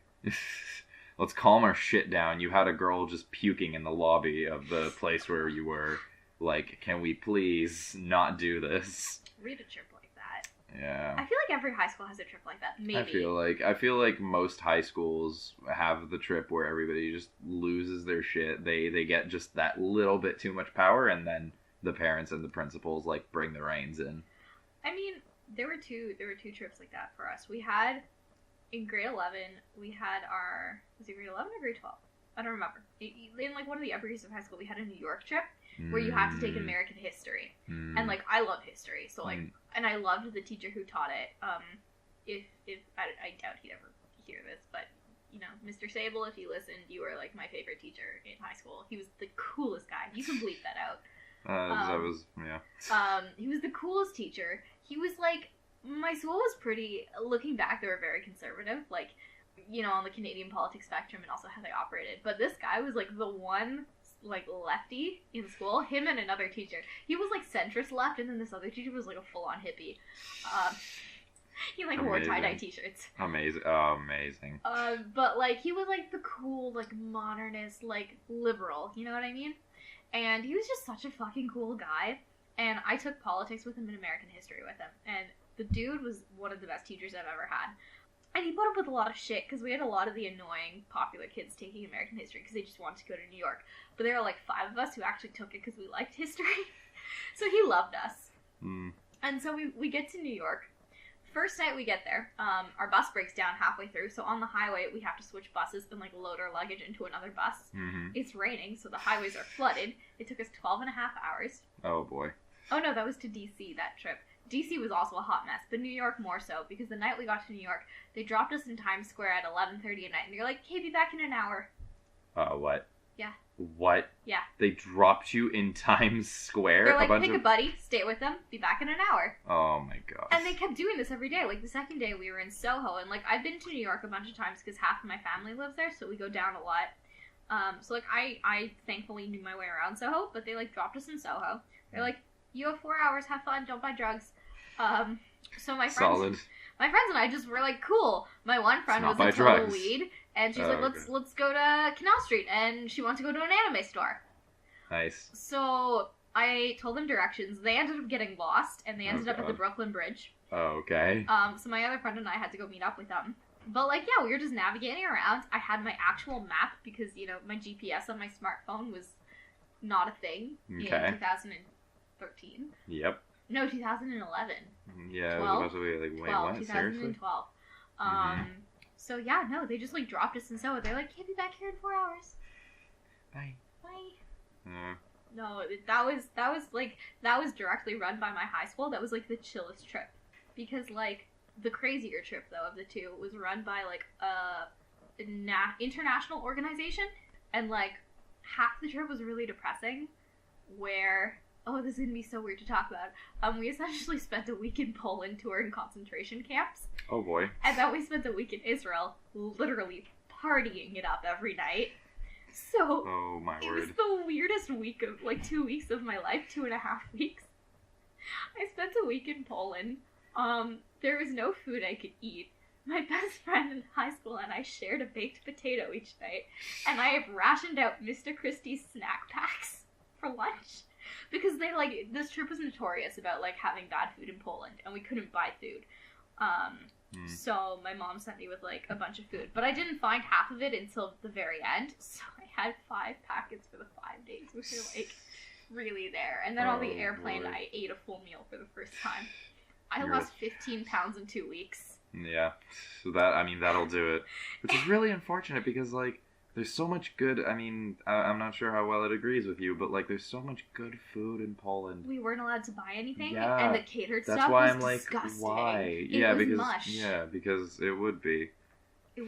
Let's calm our shit down. You had a girl just puking in the lobby of the place where you were. Like, can we please not do this? Read a trip like that. Yeah. I feel like every high school has a trip like that. Maybe. I feel like most high schools have the trip where everybody just loses their shit. They get just that little bit too much power, and then the parents and the principals, like, bring the reins in. I mean, there were two trips like that for us. We had... In grade 11, we had our... Was it grade 11 or grade 12? I don't remember. In, like, one of the upper years of high school, we had a New York trip where you had to take American history. And, like, I love history. So, like... And I loved the teacher who taught it. If I doubt he'd ever hear this, but, you know, Mr. Sable, if you listened, you were, like, my favorite teacher in high school. He was the coolest guy. You can bleep that out. He was the coolest teacher. He was, like... My school was pretty, looking back, they were very conservative, like, you know, on the Canadian politics spectrum, and also how they operated. But this guy was, like, the one, like, lefty in school, him and another teacher. He was, like, centrist left, and then this other teacher was, like, a full-on hippie. He, like, wore tie-dye t-shirts. Amazing. Oh, amazing. But, like, he was, like, the cool, like, modernist, like, liberal, you know what I mean? And he was just such a fucking cool guy. And I took politics with him and American history with him. And the dude was one of the best teachers I've ever had. And he put up with a lot of shit, because we had a lot of the annoying popular kids taking American history because they just wanted to go to New York. But there were, like, 5 of us who actually took it because we liked history. So he loved us. And so we get to New York. First night we get there, our bus breaks down halfway through, so on the highway we have to switch buses and, like, load our luggage into another bus. It's raining, so the highways are flooded. It took us 12 and a half hours. Oh, boy. Oh, no, that was to D.C., that trip. D.C. was also a hot mess, but New York more so, because the night we got to New York, they dropped us in Times Square at 11:30 at night, and you're like, okay, be back in an hour. What? Yeah. What? Yeah. They dropped you in Times Square? They're like, pick a buddy, stay with them, be back in an hour. Oh my god. And they kept doing this every day. Like, the second day we were in Soho, and, like, I've been to New York a bunch of times because half of my family lives there, so we go down a lot. So, like, I thankfully knew my way around Soho, but they, like, dropped us in Soho. They're like, you have 4 hours, have fun, don't buy drugs. So my friends and I just were like, cool. My one friend was into total weed, And she's like, let's go to Canal Street, and she wants to go to an anime store. Nice. So I told them directions. They ended up getting lost, and they ended up at the Brooklyn Bridge. Oh, okay. So my other friend and I had to go meet up with them. But, like, yeah, we were just navigating around. I had my actual map because, you know, my GPS on my smartphone was not a thing in 2013. Yep. No, 2011. Yeah, 12? it was about to be, like, wait, 12, what? 2012. Seriously? So, yeah, no, they just, like, dropped us in Soho. They're like, "Can't be back here in 4 hours." Bye. No, that was directly run by my high school. That was, like, the chillest trip. Because, like, the crazier trip, though, of the two was run by, like, international organization. And, like, half the trip was really depressing. Where, oh, this is going to be so weird to talk about. We essentially spent a week in Poland touring concentration camps. Oh, boy. And then we spent a week in Israel, literally partying it up every night. So, oh, my it word. was the weirdest week of, like, 2 weeks of my life, 2.5 weeks. I spent a week in Poland. There was no food I could eat. My best friend in high school and I shared a baked potato each night. And I have rationed out Mr. Christie's snack packs for lunch. Because they, like, this trip was notorious about, like, having bad food in Poland. And we couldn't buy food. So my mom sent me with, like, a bunch of food. But I didn't find half of it until the very end. So I had 5 packets for the 5 days, which are, like, really there. And then on the airplane, boy. I ate a full meal for the first time. I lost 15 pounds in 2 weeks. Yeah. So that'll do it. Which is really unfortunate because, like, there's so much good, I'm not sure how well it agrees with you, but, like, there's so much good food in Poland. We weren't allowed to buy anything, yeah, and the catered that's stuff why was I'm like, disgusting. why? Mush. Yeah, because it would be.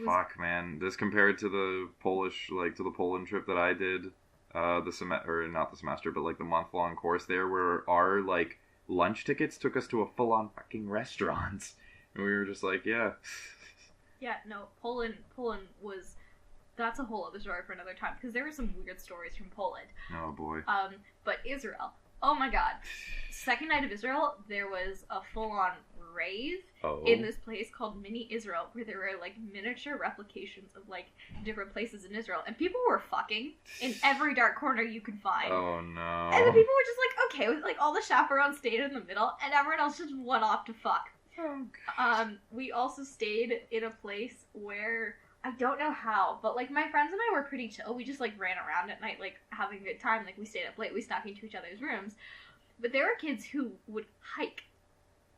Fuck, man. This compared to the the Poland trip that I did, not the semester, but, like, the month-long course there, where our, like, lunch tickets took us to a full-on fucking restaurant. And we were just like, yeah. Yeah, no, Poland was... That's a whole other story for another time, because there were some weird stories from Poland. Oh, boy. But Israel. Oh, my God. Second night of Israel, there was a full-on rave in this place called Mini Israel, where there were, like, miniature replications of, like, different places in Israel. And people were fucking in every dark corner you could find. Oh, no. And the people were just like, okay, like, all the chaperones stayed in the middle, and everyone else just went off to fuck. We also stayed in a place where... I don't know how, but, like, my friends and I were pretty chill. We just, like, ran around at night, like, having a good time. Like, we stayed up late. We snuck into each other's rooms. But there were kids who would hike,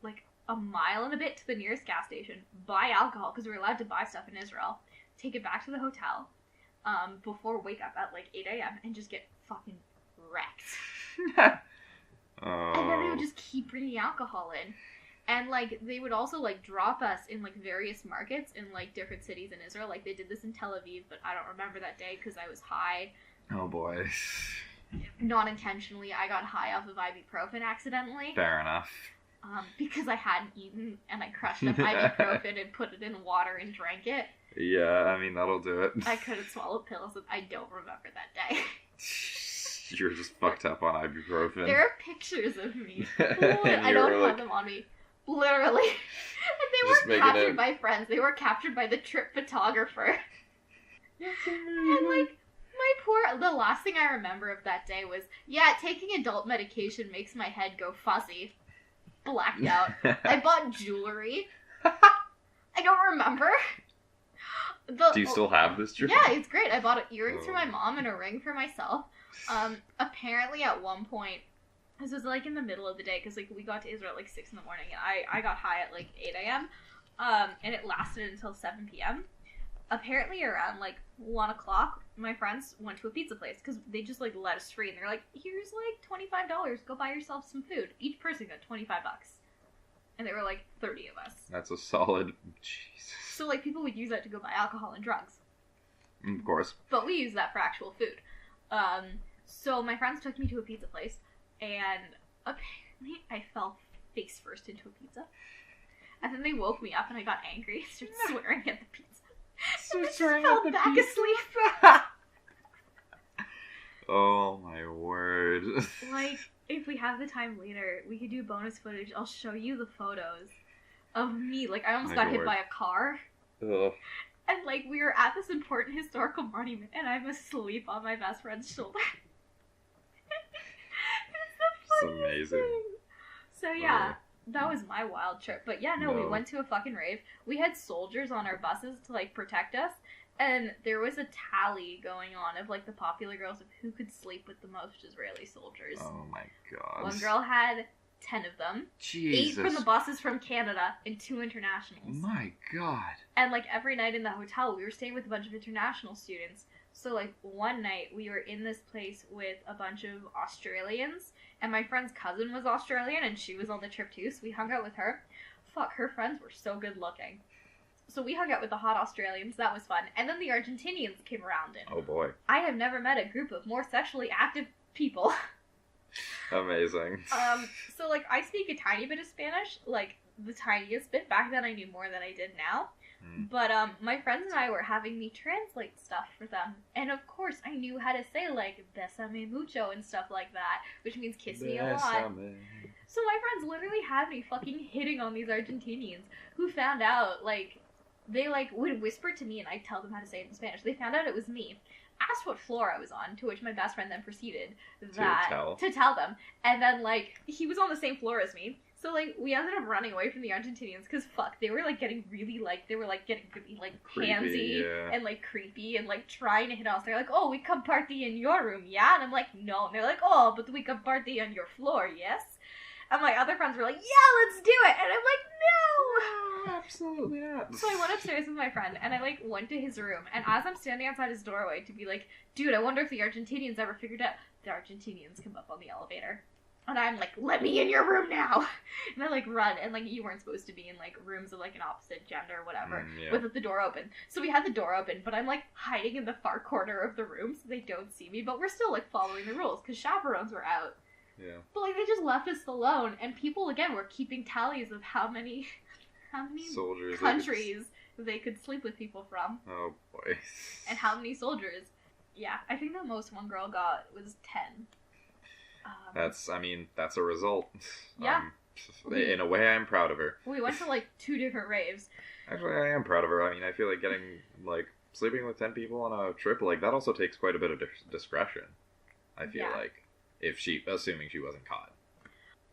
like, a mile and a bit to the nearest gas station, buy alcohol, because we were allowed to buy stuff in Israel, take it back to the hotel, before wake up at, like, 8 a.m., and just get fucking wrecked. And then they would just keep bringing alcohol in. And, like, they would also, like, drop us in, like, various markets in, like, different cities in Israel. Like, they did this in Tel Aviv, but I don't remember that day because I was high. Oh, boy. Not intentionally. I got high off of ibuprofen accidentally. Fair enough. Because I hadn't eaten, and I crushed up ibuprofen and put it in water and drank it. Yeah, that'll do it. I couldn't swallow pills, and I don't remember that day. You were just fucked up on ibuprofen. There are pictures of me. I don't have them on me. Literally. And they weren't captured by friends. They were captured by the trip photographer. And, like, the last thing I remember of that day was, yeah, taking adult medication makes my head go fuzzy. Blacked out. I bought jewelry. I don't remember. Do you still have this jewelry? Yeah, it's great. I bought earrings for my mom and a ring for myself. Apparently at one point, this was, like, in the middle of the day, because, like, we got to Israel at, like, 6 in the morning, and I got high at, like, 8 a.m., and it lasted until 7 p.m. Apparently around, like, 1 o'clock, my friends went to a pizza place, because they just, like, let us free, and they're like, here's, like, $25, go buy yourself some food. Each person got $25. And there were, like, 30 of us. That's a solid... Jesus. So, like, people would use that to go buy alcohol and drugs. Of course. But we used that for actual food. So my friends took me to a pizza place, and apparently I fell face first into a pizza. And then they woke me up, and I got angry and started swearing at the pizza. And I Swearing fell at the back pizza? asleep. Oh my word. Like, if we have the time later, we could do bonus footage. I'll show you the photos of me. Like, I almost got hit by a car. Ugh. And, like, we were at this important historical monument, and I'm asleep on my best friend's shoulder. It's the funniest thing. So, yeah, that was my wild trip. But, yeah, no, we went to a fucking rave. We had soldiers on our buses to, like, protect us. And there was a tally going on of, like, the popular girls of who could sleep with the most Israeli soldiers. Oh, my God. One girl had 10 of them. Jesus. 8 from the buses from Canada and 2 internationals. My God. And, like, every night in the hotel, we were staying with a bunch of international students. So, like, one night, we were in this place with a bunch of Australians. And my friend's cousin was Australian, and she was on the trip, too. So we hung out with her. Fuck, her friends were so good looking. So we hung out with the hot Australians. That was fun. And then the Argentinians came around. And oh, boy. I have never met a group of more sexually active people. Amazing. So, like, I speak a tiny bit of Spanish. Like, the tiniest bit. Back then I knew more than I did now. But, my friends and I were having me translate stuff for them. And, of course, I knew how to say, like, besame mucho and stuff like that. Which means kiss me a lot. So my friends literally had me fucking hitting on these Argentinians who found out, like, they, like, would whisper to me and I'd tell them how to say it in Spanish. They found out it was me. Asked what floor I was on, to which my best friend then proceeded to tell them. And then, like, he was on the same floor as me. So, like, we ended up running away from the Argentinians because, fuck, they were, like, getting really, like, getting really, like, handsy and, like, creepy and, like, trying to hit us. They're like, oh, we come party in your room, yeah? And I'm like, no. And they're like, oh, but we come party on your floor, yes? And my other friends were like, yeah, let's do it! And I'm like, no! Absolutely not. So I went upstairs with my friend, and I, like, went to his room, and as I'm standing outside his doorway to be like, dude, I wonder if the Argentinians ever figured out, the Argentinians come up on the elevator. And I'm like, let me in your room now! And I, like, run, and, like, you weren't supposed to be in, like, rooms of, like, an opposite gender or whatever, with the door open. So we had the door open, but I'm, like, hiding in the far corner of the room so they don't see me, but we're still, like, following the rules, because chaperones were out. Yeah. But, like, they just left us alone, and people, again, were keeping tallies of how many soldiers countries they could sleep with people from. Oh, boy. And how many soldiers. Yeah, I think the most one girl got was 10. That's a result. Yeah. In a way, I'm proud of her. We went to, like, 2 different raves. Actually, I am proud of her. I mean, I feel like getting, like, sleeping with 10 people on a trip, like, that also takes quite a bit of discretion. I feel like. Assuming she wasn't caught.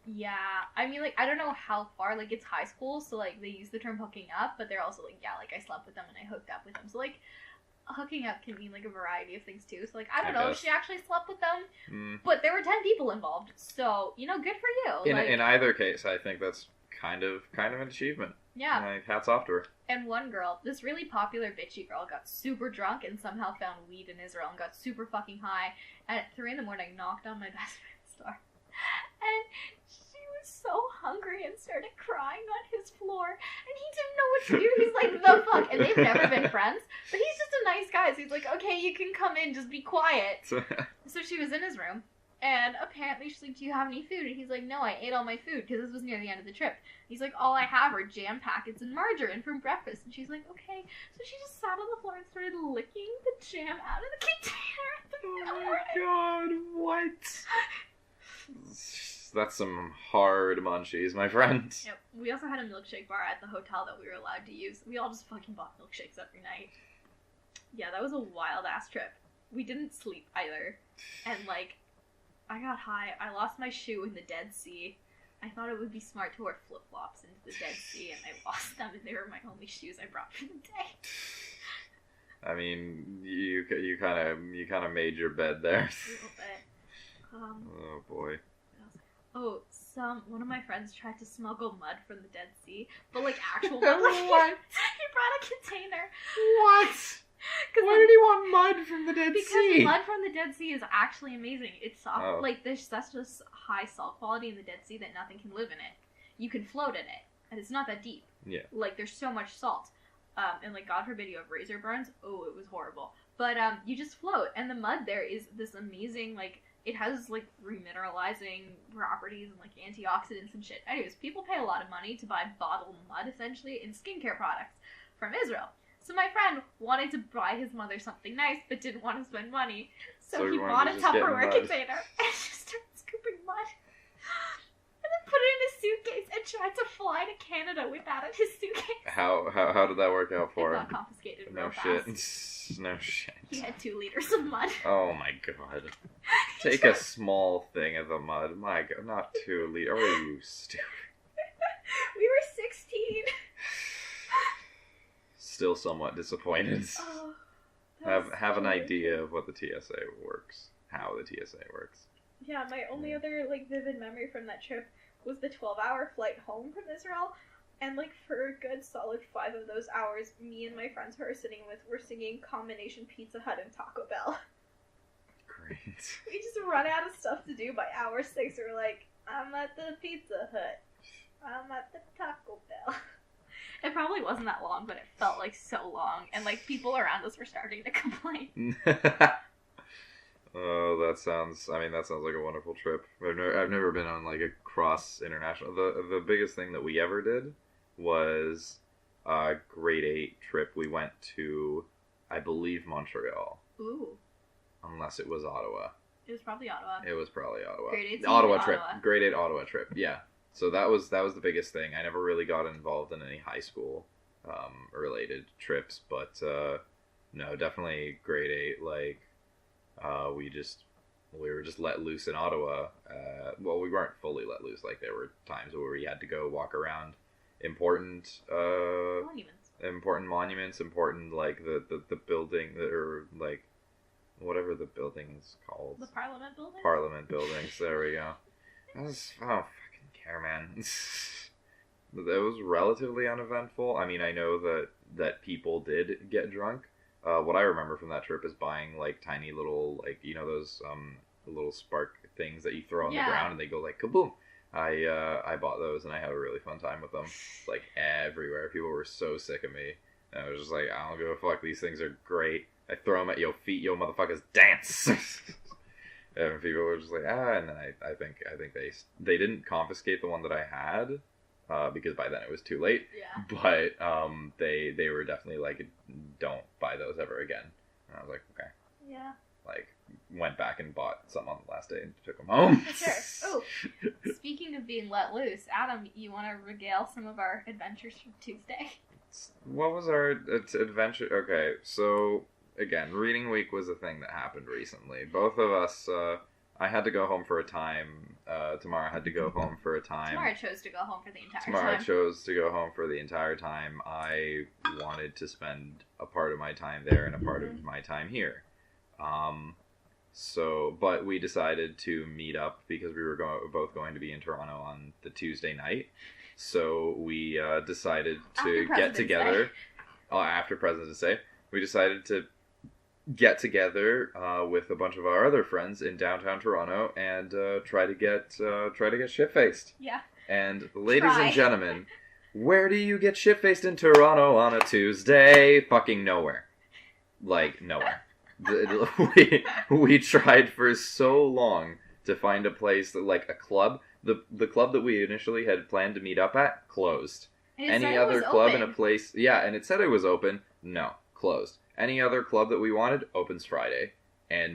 Yeah, I mean, like, I don't know how far, like, it's high school, so, like, they use the term hooking up, but they're also, like, yeah, like, I slept with them and I hooked up with them, so, like, hooking up can mean, like, a variety of things, too, so, like, I don't know if she actually slept with them, but there were 10 people involved, so, you know, good for you. In either case, I think that's kind of an achievement. Yeah. Like, hats off to her. And one girl, this really popular bitchy girl, got super drunk and somehow found weed in Israel and got super fucking high, and at 3 a.m. knocked on my best friend's door. And she was so hungry and started crying on his floor, and he didn't know what to do. He's like, the fuck? And they've never been friends, but he's just a nice guy, so he's like, okay, you can come in, just be quiet. So she was in his room, and apparently she's like, do you have any food? And he's like, no, I ate all my food, because this was near the end of the trip. He's like, all I have are jam packets and margarine from breakfast. And she's like, okay. So she just sat on the floor and started licking the jam out of the container. Oh my god, what? That's some hard munchies, my friend. Yep. We also had a milkshake bar at the hotel that we were allowed to use. We all just fucking bought milkshakes every night. Yeah, that was a wild-ass trip. We didn't sleep either. And, like, I got high. I lost my shoe in the Dead Sea. I thought it would be smart to wear flip-flops into the Dead Sea, and I lost them, and they were my only shoes I brought for the day. I mean, you kind of made your bed there. A little bit. Oh boy. Oh, one of my friends tried to smuggle mud from the Dead Sea, but like actual mud. Like, what? He brought a container. What? Why did he want mud from the Dead Sea? Because mud from the Dead Sea is actually amazing. It's soft. Oh. Like, there's such a high salt quality in the Dead Sea that nothing can live in it. You can float in it, and it's not that deep. Yeah. Like, there's so much salt. And, like, God forbid you have razor burns. Oh, it was horrible. But, you just float, and the mud there is this amazing, like, it has, like, remineralizing properties and, like, antioxidants and shit. Anyways, people pay a lot of money to buy bottled mud, essentially, in skincare products from Israel. So my friend wanted to buy his mother something nice, but didn't want to spend money. So he bought a Tupperware container and just started scooping mud. And then put it in his suitcase and tried to fly to Canada with that in his suitcase. How did that work out for It him? got confiscated No real shit. fast. No shit. He had 2 liters of mud. Oh my god. Take a small thing of the mud. My god, not 2 liters. Are you stupid? We were 16. Still somewhat disappointed. Oh, Have an idea of what the TSA works. How the TSA works. Yeah, my only other vivid memory from that trip was the 12-hour flight home from Israel. And for a good solid 5 of those hours, me and my friends who I was sitting with were singing combination Pizza Hut and Taco Bell. Great. We just run out of stuff to do by hour 6. We're like, I'm at the Pizza Hut. I'm at the Taco Bell. It probably wasn't that long, but it felt so long. And people around us were starting to complain. Oh, that sounds like a wonderful trip. I've never been on a cross international. The biggest thing that we ever did was a grade 8 trip. We went to, I believe, Montreal. Ooh. Unless it was Ottawa. It was probably Ottawa. It was probably Ottawa. Grade 8 Ottawa trip. Ottawa. Grade 8 Ottawa trip. Yeah. So that was the biggest thing. I never really got involved in any high school related trips, but no, definitely grade 8. We were just let loose in Ottawa. Well, we weren't fully let loose. There were times where we had to go walk around important monuments, important the building, or whatever the building is called. The Parliament building? Parliament buildings, there we go. I don't fucking care, man. It was relatively uneventful. I mean, I know that people did get drunk. What I remember from that trip is buying tiny little those little spark things that you throw on the ground and they go kaboom. I bought those and I had a really fun time with them. Everywhere. People were so sick of me. And I was just I don't give a fuck. These things are great. I throw them at your feet. Yo, motherfuckers, dance. And people were just and then I think they didn't confiscate the one that I had. Because by then it was too late. Yeah. But they were definitely don't buy those ever again. And I was okay. Yeah. Went back and bought some on the last day and took them home. For sure. Oh, speaking of being let loose, Adam, you want to regale some of our adventures from Tuesday? What was our adventure? Okay, so again, reading week was a thing that happened recently. Both of us. I had to go home for a time. Tamara had to go home for a time. Tamara chose to go home for the entire time. Tamara chose to go home for the entire time. I wanted to spend a part of my time there and a part of my time here. But we decided to meet up because we were both going to be in Toronto on the Tuesday night. So we decided to get together after President's Day. We decided to get together with a bunch of our other friends in downtown Toronto and try to get shit-faced. Yeah. And ladies and gentlemen, where do you get shit-faced in Toronto on a Tuesday? Fucking nowhere. Nowhere. We tried for so long to find a place that, a club. The club that we initially had planned to meet up at closed. Any other club in a place, and it said it was open. No, closed. Any other club that we wanted opens Friday,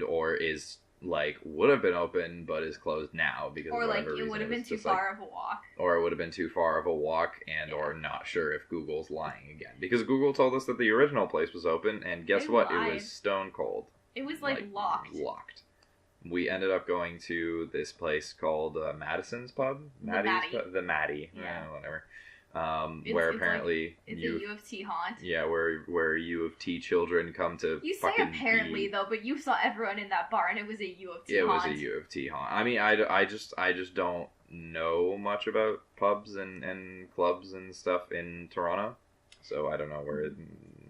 or is would have been open but is closed now because of whatever reason. It would have been too far of a walk. Or it would have been too far of a walk, or not sure if Google's lying again because Google told us that the original place was open, and guess what? It was stone cold. It was locked. Locked. We ended up going to this place called Madison's Pub. The Maddie. Yeah. Whatever. Where apparently it's a U of T haunt. Yeah, where U of T children come to. You say apparently though, but you saw everyone in that bar, and it was a U of T haunt. It was a U of T haunt. I mean, I just don't know much about pubs and clubs and stuff in Toronto, so I don't know where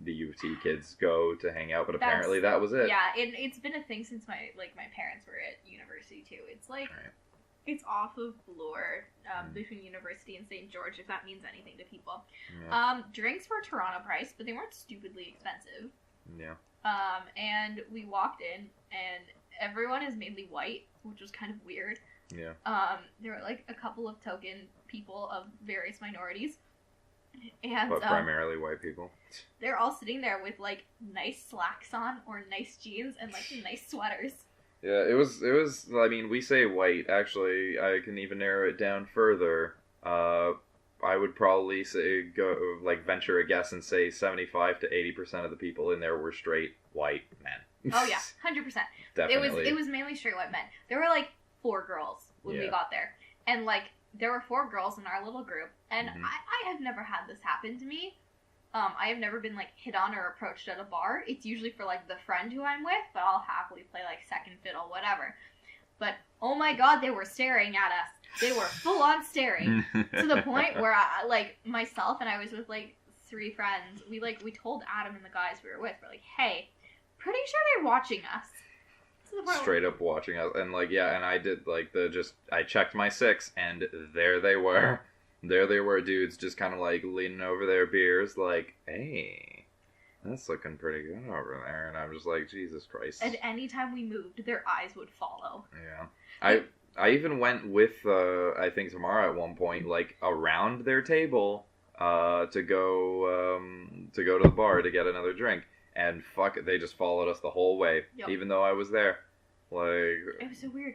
the U of T kids go to hang out. But apparently that was it. Yeah, it's been a thing since my parents were at university too. It's right. It's off of Bloor, between University and St. George, if that means anything to people. Yeah. Drinks were Toronto price, but they weren't stupidly expensive. Yeah. And we walked in, and everyone is mainly white, which was kind of weird. Yeah. There were a couple of token people of various minorities. But primarily white people. They're all sitting there with nice slacks on or nice jeans and nice sweaters. Yeah, it was, I mean, we say white, actually, I can even narrow it down further. I would probably say venture a guess and say 75 to 80% of the people in there were straight white men. Oh yeah, 100%. Definitely. It was mainly straight white men. There were like 4 girls when we got there, and like there were 4 girls in our little group, and I have never had this happen to me. I have never been like hit on or approached at a bar. It's usually for like the friend who I'm with, but I'll happily play like second fiddle, whatever. But oh my god, they were staring at us. They were full on staring to the point where I, like myself and I was with like 3 friends. We told Adam and the guys we were with, we're like, hey, pretty sure they're watching us. To the point straight up watching us, and like and I did like I checked my 6, and there they were. There they were, dudes, just kind of like leaning over their beers, like, hey, that's looking pretty good over there. And I'm just like, Jesus Christ. And anytime we moved, their eyes would follow. Yeah. I even went with, I think, Tamara at one point, like, around their table to go to the bar to get another drink. And fuck it, they just followed us the whole way, even though I was there. Like, it was so weird.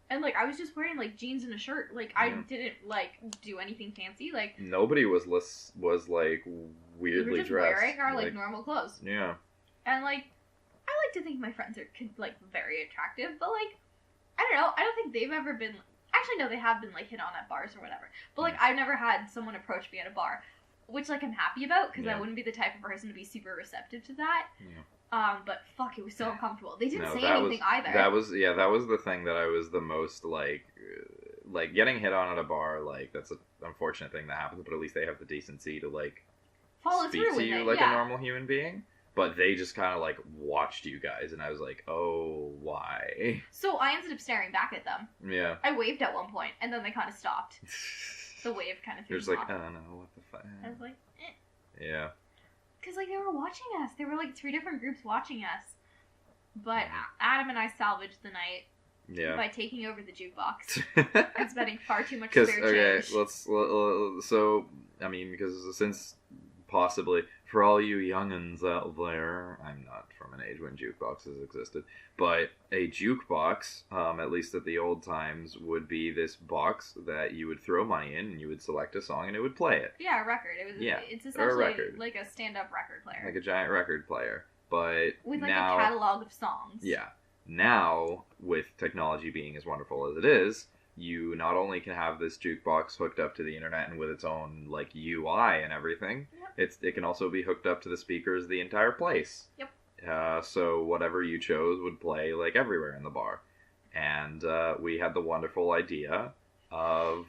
And, like, I was just wearing, like, jeans and a shirt. Like, I didn't, like, do anything fancy. Like, nobody was like, weirdly we were just dressed. wearing our, like, normal clothes. Yeah. And, like, I like to think my friends are, like, very attractive. But, like, I don't know. I don't think they've ever been... Actually, no, they have been, like, hit on at bars or whatever. But, like, I've never had someone approach me at a bar. Which, like, I'm happy about. Because I wouldn't be the type of person to be super receptive to that. Yeah. But fuck, it was so uncomfortable. They didn't say anything either. That was the thing that I was the most, like getting hit on at a bar, like, that's an unfortunate thing that happens, but at least they have the decency to, like, follow speak through to with you it, like a normal human being. But they just kind of, like, watched you guys, and I was like, oh, why? So I ended up staring back at them. Yeah. I waved at one point, and then they kind of stopped. The wave kind of threw You're just like, oh no, what the fuck? I was like, Yeah. Because, like, they were watching us. There were, like, 3 different groups watching us. But Adam and I salvaged the night by taking over the jukebox and spending far too much spare change. Okay, so, I mean, because since possibly, for all you youngins out there, I'm not from an age when jukeboxes existed, but a jukebox, at least at the old times, would be this box that you would throw money in, and you would select a song, and it would play it. Yeah, a record. It's essentially like a stand-up record player. Like a giant record player. But with, like, now, a catalog of songs. Yeah. Now, with technology being as wonderful as it is, you not only can have this jukebox hooked up to the internet and with its own, like, UI and everything, it can also be hooked up to the speakers of the entire place. Yep. So whatever you chose would play, like, everywhere in the bar. And we had the wonderful idea of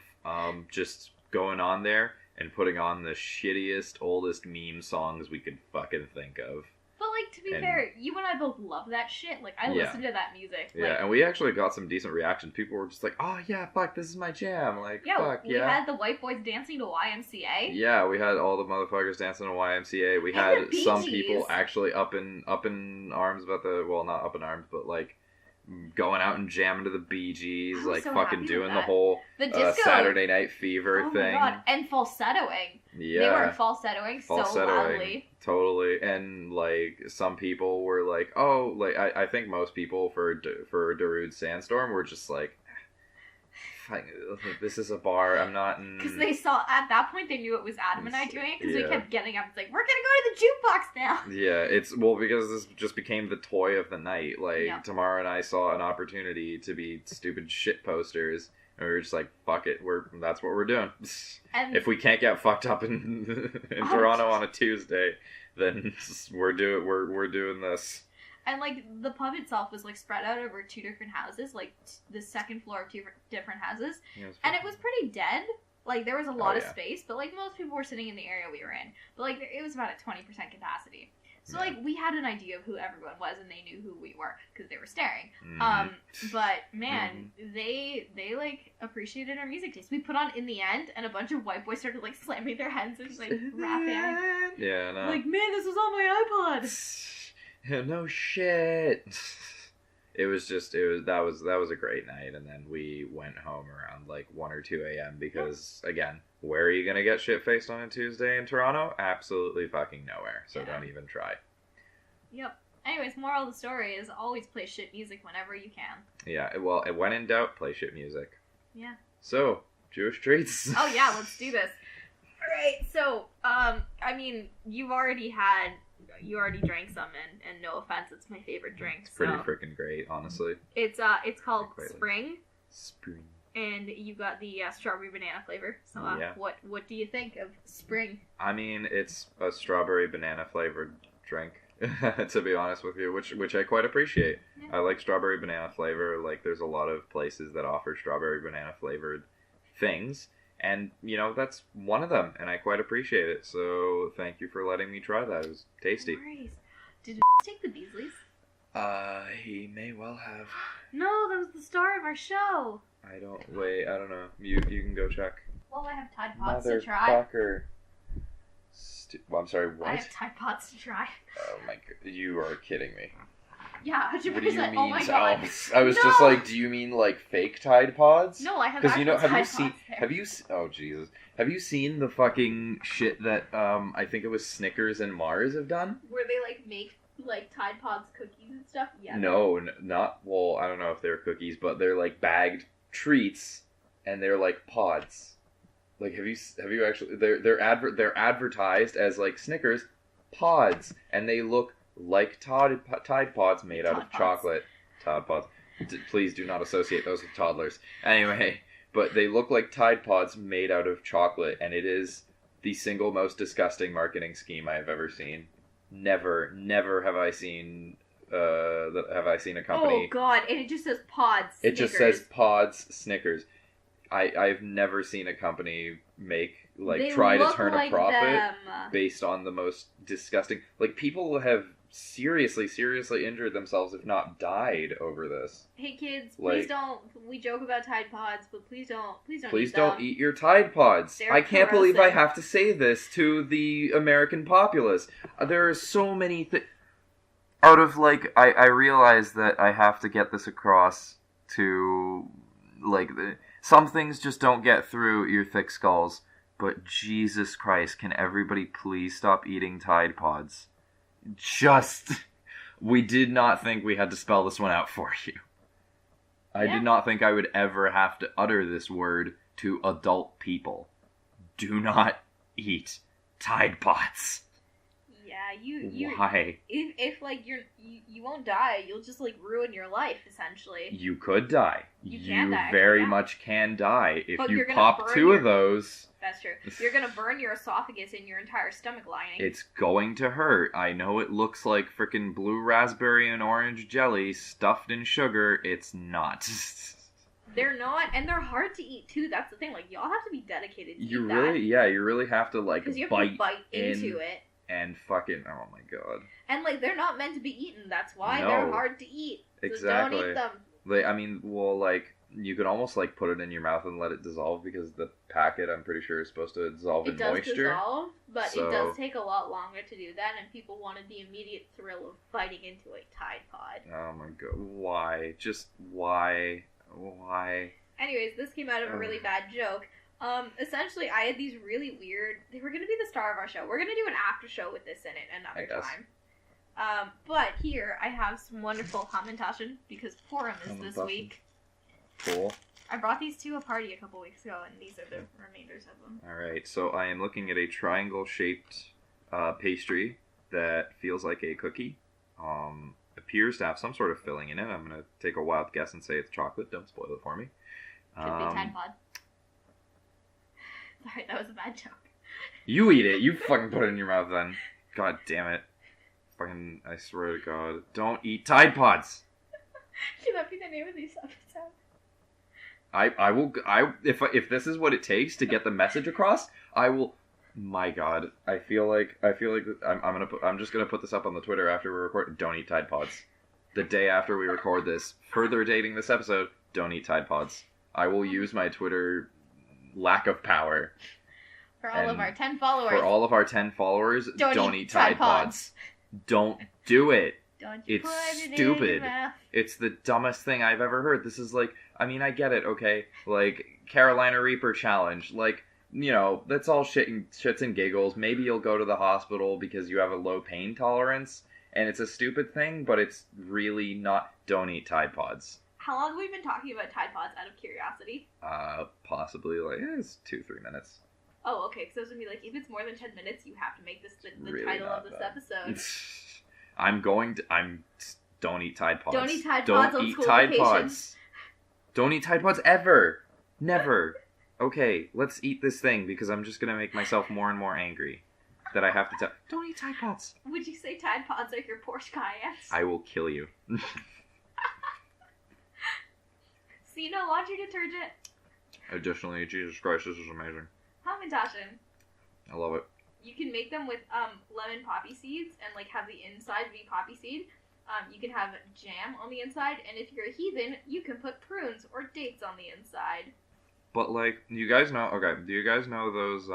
just going on there and putting on the shittiest, oldest meme songs we could fucking think of. But, like, to be fair, you and I both love that shit. Like, I listen to that music. Yeah, like, and we actually got some decent reactions. People were just like, oh, yeah, fuck, this is my jam. Like, fuck, we had the white boys dancing to YMCA. Yeah, we had all the motherfuckers dancing to YMCA. We had some people actually up in arms about well, not up in arms, but, like, going out and jamming to the Bee Gees, like, so fucking doing the whole Saturday Night Fever thing. Oh my god, and falsettoing. Yeah. They were falsettoing so loudly. Totally. And, like, some people were like, oh, like, I think most people for Darude Sandstorm were just like, this is a bar, I'm not in... Because they saw, at that point, they knew it was Adam and I doing it, because we kept getting up, it's like, we're gonna go to the jukebox now! Yeah, because this just became the toy of the night. Like, Tamara and I saw an opportunity to be stupid shit posters, and we were just like, fuck it, that's what we're doing. And if we can't get fucked up in Toronto on a Tuesday, then we're doing this. And, like, the pub itself was, like, spread out over 2 different houses, like, the second floor of 2 different houses. Yeah, and it was pretty dead. Like, there was a lot of space, but, like, most people were sitting in the area we were in. But, like, it was about at 20% capacity. So, like, we had an idea of who everyone was, and they knew who we were, because they were staring. But, man, they, like, appreciated our music taste. We put on In the End, and a bunch of white boys started, like, slamming their hands and, like, rapping. Yeah, no. Like, man, this was on my iPod! No shit. That was a great night, and then we went home around like 1 or 2 a.m. because again, where are you gonna get shit faced on a Tuesday in Toronto? Absolutely fucking nowhere. So don't even try. Yep. Anyways, moral of the story is always play shit music whenever you can. Yeah. Well, when in doubt, play shit music. Yeah. So, Jewish treats. Oh yeah, let's do this. Alright, so, I mean, you already drank some, and no offense, it's my favorite drink. It's pretty freaking great, honestly. It's called Spring. Spring. And you got the strawberry banana flavor. So, yeah. What do you think of Spring? I mean, it's a strawberry banana flavored drink, to be honest with you, which I quite appreciate. Yeah. I like strawberry banana flavor. Like, there's a lot of places that offer strawberry banana flavored things. And, you know, that's one of them, and I quite appreciate it. So, thank you for letting me try that. It was tasty. No worries. Did take the Beasleys? He may well have. No, that was the star of our show. I don't know. You can go check. Well, I have Tide Pods to try. Motherfucker. Well, I'm sorry, what? I have Tide Pods to try. Oh my god, you are kidding me. Yeah, 100%. What do you mean? Oh my god. I was just like, do you mean like fake Tide Pods? No, I have actual Oh Jesus. Have you seen the fucking shit that I think it was Snickers and Mars have done? Where they like make like Tide Pods cookies and stuff? Yeah. No, not, well, I don't know if they're cookies, but they're like bagged treats and they're like pods. Like, have you actually, they're advertised as like Snickers pods, and they look like Tide Pods made out of chocolate. Tide Pods. Please do not associate those with toddlers. Anyway, but they look like Tide Pods made out of chocolate, and it is the single most disgusting marketing scheme I have ever seen. Never have I seen a company. Oh god, and it just says Pods. It just says Pods Snickers. I've never seen a company try to turn a profit based on the most disgusting. Like, people have seriously injured themselves, if not died, over this. Hey kids, please don't. We joke about Tide Pods, but please don't. Please don't eat your Tide Pods. I can't believe I have to say this to the American populace. There are so many things. Out of I realize that I have to get this across to some things just don't get through your thick skulls. But Jesus Christ, can everybody please stop eating Tide Pods? We did not think we had to spell this one out for you. I did not think I would ever have to utter this word to adult people. Do not eat Tide Pods. Yeah, Why? If you won't die, you'll just ruin your life essentially. You could die. You can die. Very much can die if but you pop two of those. That's true. You're gonna burn your esophagus and your entire stomach lining. It's going to hurt. I know it looks like frickin' blue raspberry and orange jelly stuffed in sugar. It's not. They're not, and they're hard to eat too. That's the thing. Y'all have to be dedicated to eat you really have to because you have to bite into it. And fucking, oh my god. And they're not meant to be eaten. That's why they're hard to eat. So exactly. don't eat them. You could almost put it in your mouth and let it dissolve, because the packet, I'm pretty sure, is supposed to dissolve in moisture. It does dissolve, but it does take a lot longer to do that, and people wanted the immediate thrill of biting into a Tide Pod. Oh my god, why? Just why? Why? Anyways, this came out of a really bad joke. Essentially, I had these really weird... They were going to be the star of our show. We're going to do an after show with this in it another time. But here, I have some wonderful Hamantaschen, because Purim is this week. Cool. I brought these to a party a couple weeks ago, and these are the remainders of them. Alright, so I am looking at a triangle-shaped pastry that feels like a cookie. Appears to have some sort of filling in it. I'm going to take a wild guess and say it's chocolate. Don't spoil it for me. Could be Tide Pod. Sorry, that was a bad joke. You eat it. You fucking put it in your mouth then. God damn it. Fucking, I swear to God. Don't eat Tide Pods. Should that be the name of this episode? If this is what it takes to get the message across, I will. My God, I feel like I'm just gonna put this up on the Twitter after we record. Don't eat Tide Pods. The day after we record this, further dating this episode. Don't eat Tide Pods. I will use my Twitter lack of power. For all of our 10 followers. For all of our 10 followers, don't eat Tide Pods. Don't do it. It's stupid. It's the dumbest thing I've ever heard. This is I get it, okay? Carolina Reaper challenge. That's all shits and giggles. Maybe you'll go to the hospital because you have a low pain tolerance, and it's a stupid thing, but it's really not. Don't eat Tide Pods. How long have we been talking about Tide Pods out of curiosity? Possibly, like, it's 2-3 minutes. Oh, okay, because I was going to be like, if it's more than 10 minutes, you have to make this the Really title of this bad. episode. Don't eat Tide Pods. Don't eat Tide Pods on school Tide vacation. Pods. Don't eat Tide Pods ever. Never. Okay, let's eat this thing because I'm just going to make myself more and more angry that I have to tell. Don't eat Tide Pods. Would you say Tide Pods are your Porsche Cayennes? I will kill you. See, no laundry detergent. Additionally, Jesus Christ, this is amazing. Hamantaschen. I love it. You can make them with lemon poppy seeds and like have the inside be poppy seed. You can have jam on the inside, and if you're a heathen, you can put prunes or dates on the inside. But like, you guys know? Okay, do you guys know those?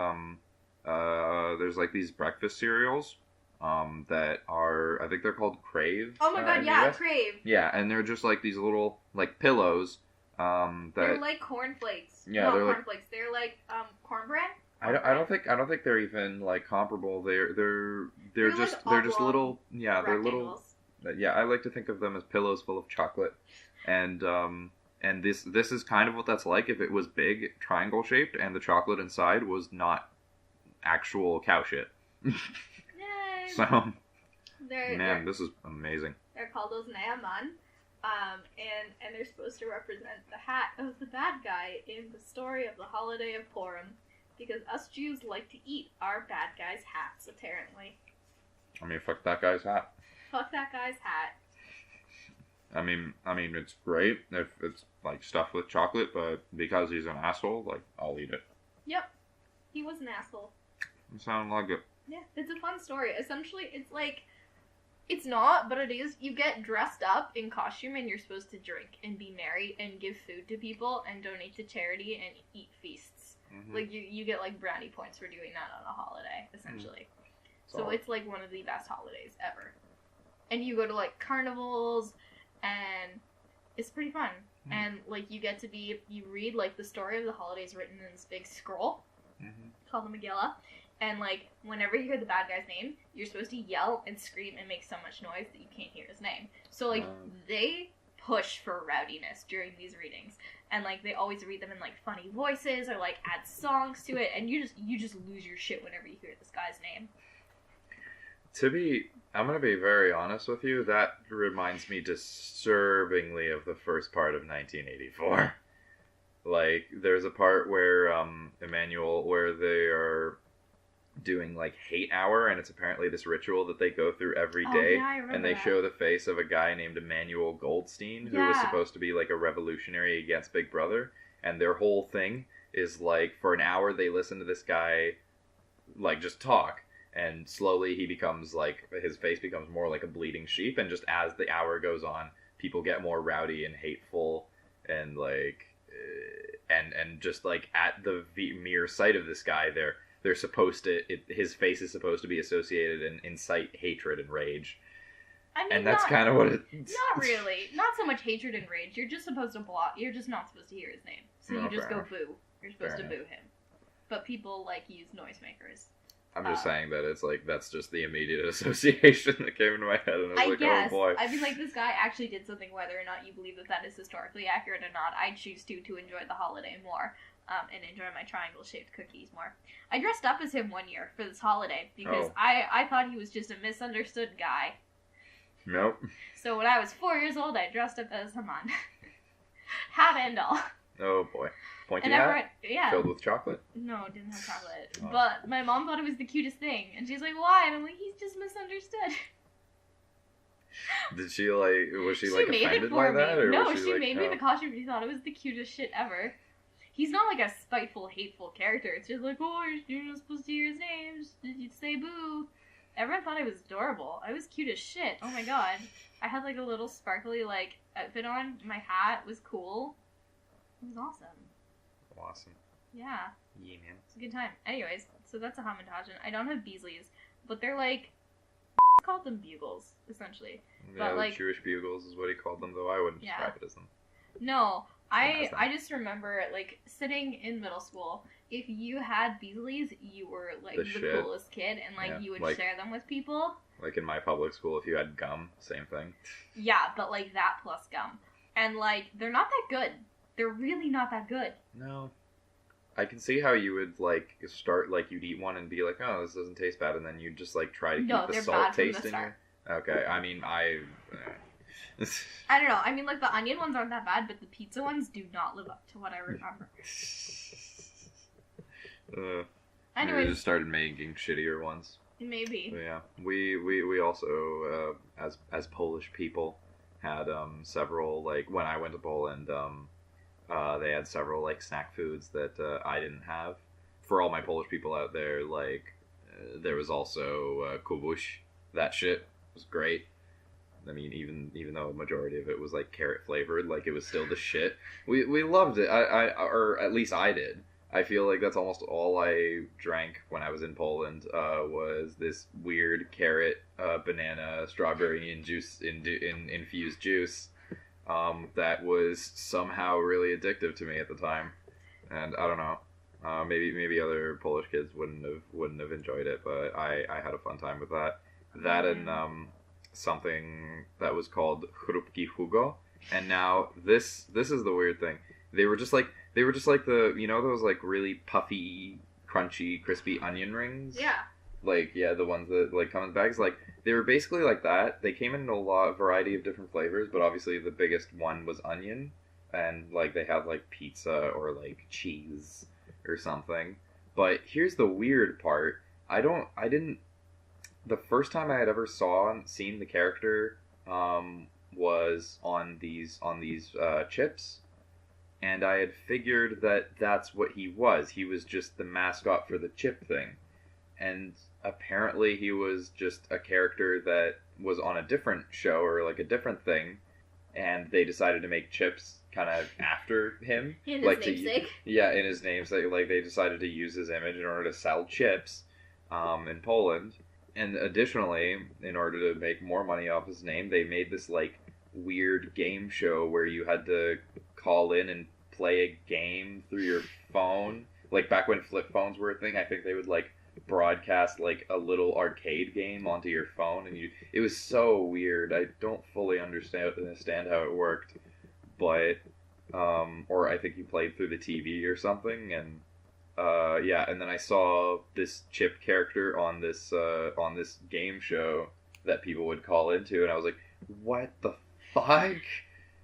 There's like these breakfast cereals. That are, I think they're called Crave. Oh my god, yeah, Crave. Yeah, and they're just like these little like pillows. They're like cornflakes. Yeah, no, they're cornflakes. Like, they're like cornbread. I don't think they're even like comparable. They're just like little. Yeah, they're little. rectangles. Yeah, I like to think of them as pillows full of chocolate, and this is kind of what that's like if it was big, triangle shaped, and the chocolate inside was not actual cow shit. Yay. So, They're this is amazing. They're called those Naaman, and they're supposed to represent the hat of the bad guy in the story of the holiday of Purim, because us Jews like to eat our bad guy's hats, apparently. I mean, fuck that guy's hat. Fuck that guy's hat. I mean, it's great if it's like stuffed with chocolate, but because he's an asshole, like, I'll eat it. Yep, he was an asshole. It sounds like it. Yeah, it's a fun story. Essentially, it's like, it's not, but it is. You get dressed up in costume and you're supposed to drink and be merry and give food to people and donate to charity and eat feasts. Mm-hmm. Like, you get, like, brownie points for doing that on a holiday, essentially. Mm-hmm. So it's, like, one of the best holidays ever. And you go to, like, carnivals, and it's pretty fun. Mm-hmm. And, like, you read, like, the story of the holidays written in this big scroll called the Megillah. And, like, whenever you hear the bad guy's name, you're supposed to yell and scream and make so much noise that you can't hear his name. So, like, they push for rowdiness during these readings. And, like, they always read them in, like, funny voices or, like, add songs to it. And you just lose your shit whenever you hear this guy's name. I'm going to be very honest with you. That reminds me disturbingly of the first part of 1984. Like, there's a part where, where they are doing like hate hour, and it's apparently this ritual that they go through every day. Yeah, I remember and they that. show the face of a guy named Emmanuel Goldstein, who was supposed to be like a revolutionary against Big Brother, and their whole thing is like, for an hour they listen to this guy like just talk, and slowly he becomes like, his face becomes more like a bleeding sheep, and just as the hour goes on, people get more rowdy and hateful, and like and just like at the mere sight of this guy, they're supposed to, his face is supposed to be associated and incite hatred and rage. I mean, and that's kind of what it... Not really. Not so much hatred and rage. You're just supposed to block. You're just not supposed to hear his name. So you just go boo. You're supposed to boo him. But people, like, use noisemakers. I'm just saying that it's like, that's just the immediate association that came into my head. And I was guess. Oh boy. I mean, like, this guy actually did something, whether or not you believe that is historically accurate or not. I choose to enjoy the holiday more. And enjoy my triangle-shaped cookies more. I dressed up as him one year for this holiday because I thought he was just a misunderstood guy. Nope. So when I was 4 years old, I dressed up as Haman. Hat and all. Oh boy. Pointy and hat? Yeah. Filled with chocolate? No, it didn't have chocolate. Oh. But my mom thought it was the cutest thing. And she's like, why? And I'm like, he's just misunderstood. Did she like, was she like made offended it for by that? Or no, was she like, made me the costume. She thought it was the cutest shit ever. He's not like a spiteful, hateful character. It's just like, oh, you're not supposed to hear his name. You'd say boo. Everyone thought I was adorable. I was cute as shit. Oh my god. I had like a little sparkly like outfit on. My hat was cool. It was awesome. Awesome. Yeah. Yeah, man. It's a good time. Anyways, so that's a Hamantaschen. I don't have Beasleys, but they're like, called them bugles, essentially. Yeah, but, like, Jewish bugles is what he called them, though I wouldn't describe it as them. No. I just remember, like, sitting in middle school, if you had Beasleys, you were, like, the coolest kid, and, like, you would share them with people. Like in my public school, if you had gum, same thing. Yeah, but, like, that plus gum. And, like, they're not that good. They're really not that good. No. I can see how you would, like, start, like, you'd eat one and be like, oh, this doesn't taste bad, and then you'd just, like, try to keep the salt taste in you. Okay, I mean, I don't know. I mean, like, the onion ones aren't that bad, but the pizza ones do not live up to what I remember. Anyways. Maybe we just started making shittier ones. Maybe. But yeah. We also, as Polish people, had, several, like, when I went to Poland, they had several, like, snack foods that I didn't have. For all my Polish people out there, like, there was also kubuś. That shit was great. I mean, even though a majority of it was, like, carrot flavored, like, it was still the shit. We loved it. Or at least I did. I feel like that's almost all I drank when I was in Poland, was this weird carrot, banana, strawberry infused juice. That was somehow really addictive to me at the time, and I don't know. Maybe other Polish kids wouldn't have enjoyed it, but I had a fun time with that. That and something that was called chrupki hugo, and now this is the weird thing. They were just like the, you know, those, like, really puffy, crunchy, crispy onion rings. Yeah. Like, yeah, the ones that, like, come in bags. Like, they were basically like that. They came in a variety of different flavors, but obviously the biggest one was onion. And, like, they had, like, pizza or, like, cheese or something. But here's the weird part. The first time I had ever seen the character, was on these chips. And I had figured that that's what he was. He was just the mascot for the chip thing. And apparently he was just a character that was on a different show or, like, a different thing. And they decided to make chips kind of after him. In his namesake? Yeah, in his namesake. Like, they decided to use his image in order to sell chips in Poland. And additionally, in order to make more money off his name, they made this, like, weird game show where you had to call in and play a game through your phone. Like, back when flip phones were a thing, I think they would, like, broadcast, like, a little arcade game onto your phone, and it was so weird. I don't fully understand how it worked, but or I think you played through the TV or something, and yeah, and then I saw this chip character on this game show that people would call into, and I was like, what the fuck?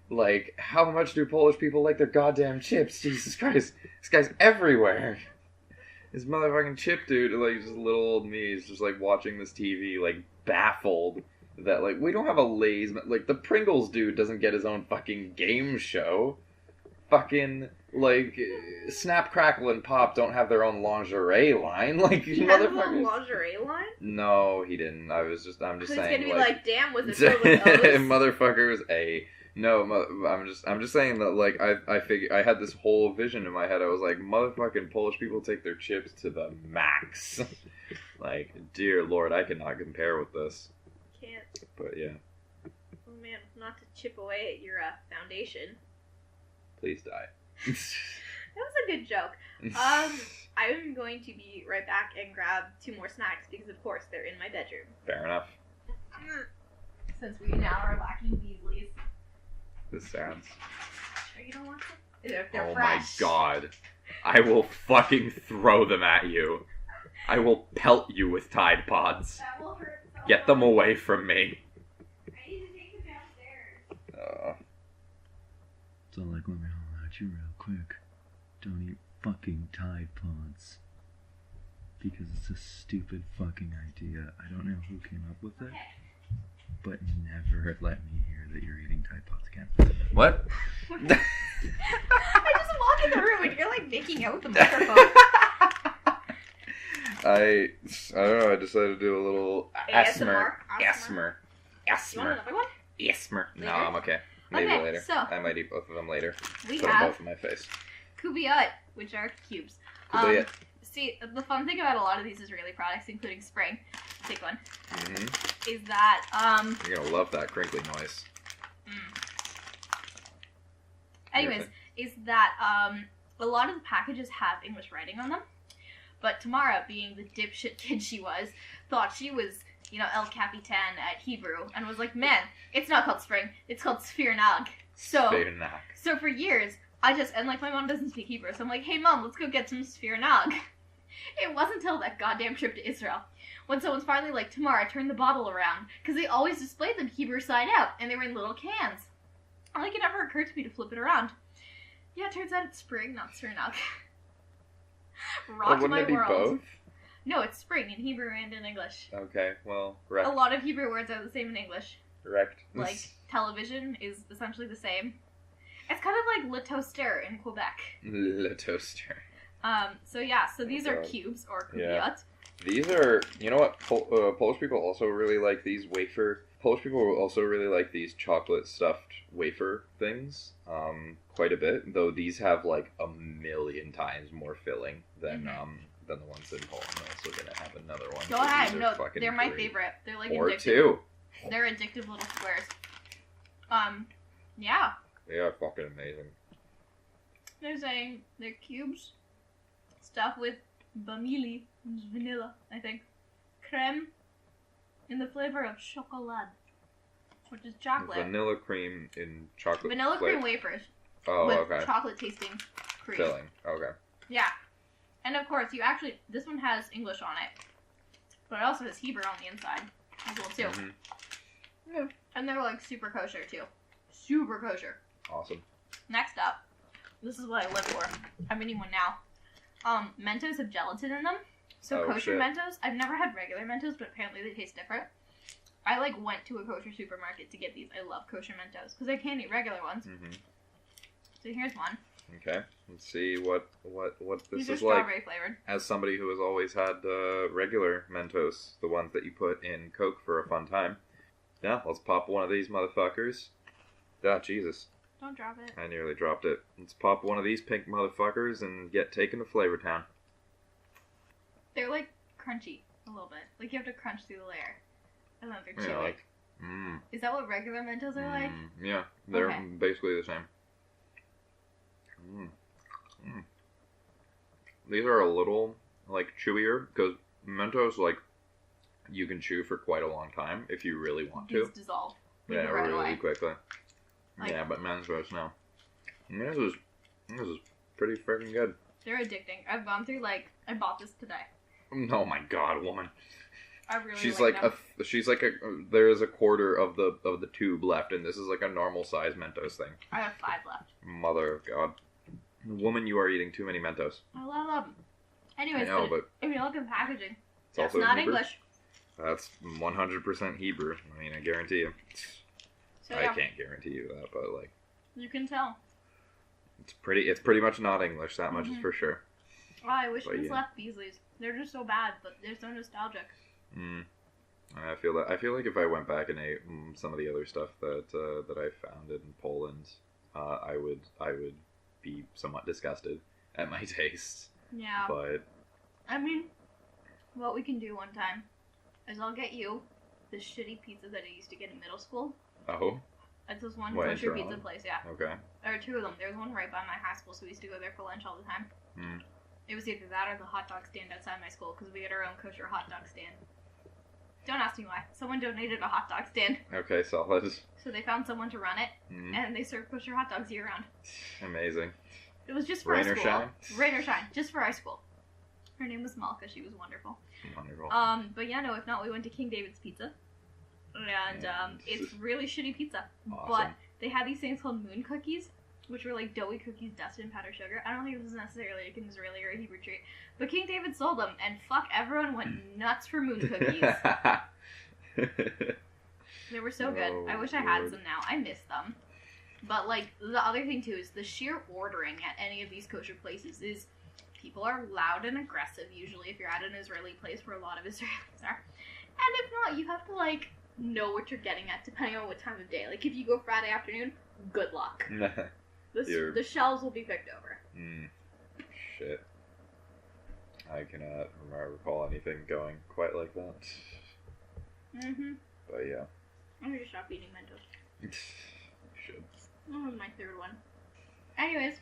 Like, how much do Polish people like their goddamn chips? Jesus Christ. This guy's everywhere. This motherfucking chip dude, like, just little old me, is just, like, watching this TV, like, baffled that, like, we don't have a Lay's... Like, the Pringles dude doesn't get his own fucking game show. Fucking, like, Snap, Crackle, and Pop don't have their own lingerie line. Like, he has his own lingerie line? No, he didn't. I'm just saying, he's gonna be like, damn, was it filled with O's? Motherfuckers, No, I'm just saying that, like, I figured, I had this whole vision in my head. I was like, motherfucking Polish people take their chips to the max. Like, dear Lord, I cannot compare with this. Can't. But yeah. Oh man, not to chip away at your foundation. Please die. That was a good joke. I'm going to be right back and grab 2 more snacks because, of course, they're in my bedroom. Fair enough. Since we now are lacking Beasleys. This sounds... Sure you don't want them? They're oh fresh. My god. I will fucking throw them at you. I will pelt you with Tide Pods. That will hurt so Get them away from me. I need to take them downstairs. So, like, let me holler at you real quick. Don't eat fucking Tide Pods. Because it's a stupid fucking idea. I don't know who came up with it. But never let me hear that you're eating Tide Pods again. What? I just walk in the room and you're, like, making out with the microphone. I don't know, I decided to do a little ASMR. You want another one? ASMR. No, Later? I'm okay. Maybe Okay, later. so I might eat both of them later. We Put them have both in my face. Kubiot, which are cubes. Kubiot. See, the fun thing about a lot of these Israeli products, including Spring, take one, Mm-hmm. is that, You're gonna love that crinkly noise. Anyways, is that, a lot of the packages have English writing on them, but Tamara, being the dipshit kid she was, thought she was, you know, El Capitan at Hebrew, and was like, man, it's not called Spring, it's called Sfirnag. So Sphyrnag. So for years, and like my mom doesn't speak Hebrew, so I'm like, hey mom, let's go get some Sphyrnag. It wasn't until that goddamn trip to Israel when someone's finally like, Tamara, turn the bottle around. Because they always displayed them Hebrew side out, and they were in little cans. Like, it never occurred to me to flip it around. Yeah, it turns out it's spring, not Sphyrnag. Rocked my Wouldn't it be world. both? No, it's spring in Hebrew and in English. Okay, well, correct. A lot of Hebrew words are the same in English. Correct. Like, television is essentially the same. It's kind of like le toaster in Quebec. Le toaster. So yeah, so these are God. cubes, or kubiot. Yeah. These are, you know what, Polish people also really like these Polish people also really like these chocolate stuffed wafer things, quite a bit, though these have like a million times more filling than the ones in Poland. I'm also gonna have another one. Go ahead, These are no, fucking they're my great. favorite. They're like Or addictive. two. They're addictive little squares. Yeah. They are fucking amazing. They're saying they're cubes stuffed with vanilla, I think, creme, in the flavor of chocolate, which is chocolate. Vanilla cream in chocolate. Vanilla cream wafers Oh, with okay. chocolate tasting cream. Filling. Okay. Yeah. And of course, this one has English on it, but it also has Hebrew on the inside as well too. Mhm. Yeah. And they're like super kosher too. Super kosher. Awesome. Next up, this is what I live for. I'm eating one now. Mentos have gelatin in them. So Oh, kosher shit. Mentos, I've never had regular Mentos, but apparently they taste different. I like went to a kosher supermarket to get these. I love kosher Mentos because I can't eat regular ones. Mhm. So here's one. Okay. Let's see what this These are is like. strawberry flavored. As somebody who has always had regular Mentos, the ones that you put in Coke for a fun time. Yeah, let's pop one of these motherfuckers. Ah, Jesus. Don't drop it. I nearly dropped it. Let's pop one of these pink motherfuckers and get taken to Flavor Town. They're like crunchy a little bit. Like you have to crunch through the layer. And then they're chewy. Yeah, like, Is that what regular Mentos are like? Yeah, they're Okay. basically the same. These are a little, like, chewier, because Mentos, like, you can chew for quite a long time if you really want to. These dissolve. Like, Yeah, right really away. quickly. Like- Yeah, but Mentos, no. And this is pretty freaking good. They're addicting. I've gone through I bought this today. Oh my god, woman. I really She's like like them. there is a quarter of the tube left, and this is like a normal size Mentos thing. I have 5 left. Mother of God. Woman, you are eating too many Mentos. I love them. Anyways, I know, but if you look at packaging, it's that's also not Hebrew. English. That's 100% Hebrew. I mean, I guarantee you. So I yeah, can't guarantee you that, but like, you can tell. it's pretty much not English. That much is Mhm. for sure. Oh, I wish But this yeah. left Beasley's. They're just so bad, but they're so nostalgic. I feel like if I went back and ate some of the other stuff that I found in Poland, I would be somewhat disgusted at my taste. Yeah. But I mean, what we can do one time is I'll get you the shitty pizza that I used to get in middle school. oh, It's this one What, in kosher Toronto? pizza place, yeah. okay. There are 2 of them. There's one right by my high school, so we used to go there for lunch all the time. Mm. It was either that or the hot dog stand outside my school, because we had our own kosher hot dog stand. Don't ask me why. Someone donated a hot dog stand, Okay, solid. so they found someone to run it, Mm. and they served kosher hot dogs year round. Amazing. It was just for Rain our or school. shine? Rain or shine, just for our school. Her name was Malka. She was wonderful. Wonderful. But yeah, no. If not, we went to King David's Pizza, and it's really shitty pizza. Awesome. But they had these things called moon cookies, which were like doughy cookies dusted in powdered sugar. I don't think this is necessarily like an Israeli or a Hebrew treat, but King David sold them, and fuck, everyone went nuts for moon cookies. They were so good. Oh, I wish I had Lord. some now. I miss them. But like the other thing too is the sheer ordering at any of these kosher places is people are loud and aggressive usually if you're at an Israeli place where a lot of Israelis are. And if not, you have to like know what you're getting at depending on what time of day. Like if you go Friday afternoon, good luck. You're- The shells will be picked over. Shit. I cannot recall anything going quite like that. Mm-hmm. But yeah. I'm gonna stop eating Mentos. You should. That was my 3rd one. Anyways,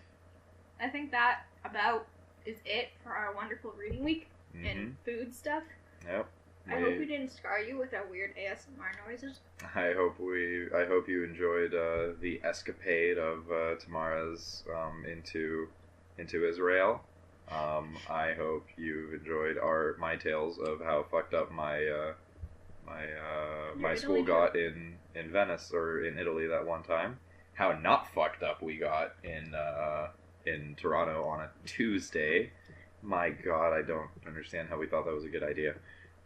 I think that about is it for our wonderful reading week and food stuff. Yep. I hope we didn't scar you with our weird ASMR noises. I hope you enjoyed the escapade of Tamara's into Israel. I hope you've enjoyed my tales of how fucked up my school got in Venice or in Italy that one time. How not fucked up we got in Toronto on a Tuesday. My God, I don't understand how we thought that was a good idea.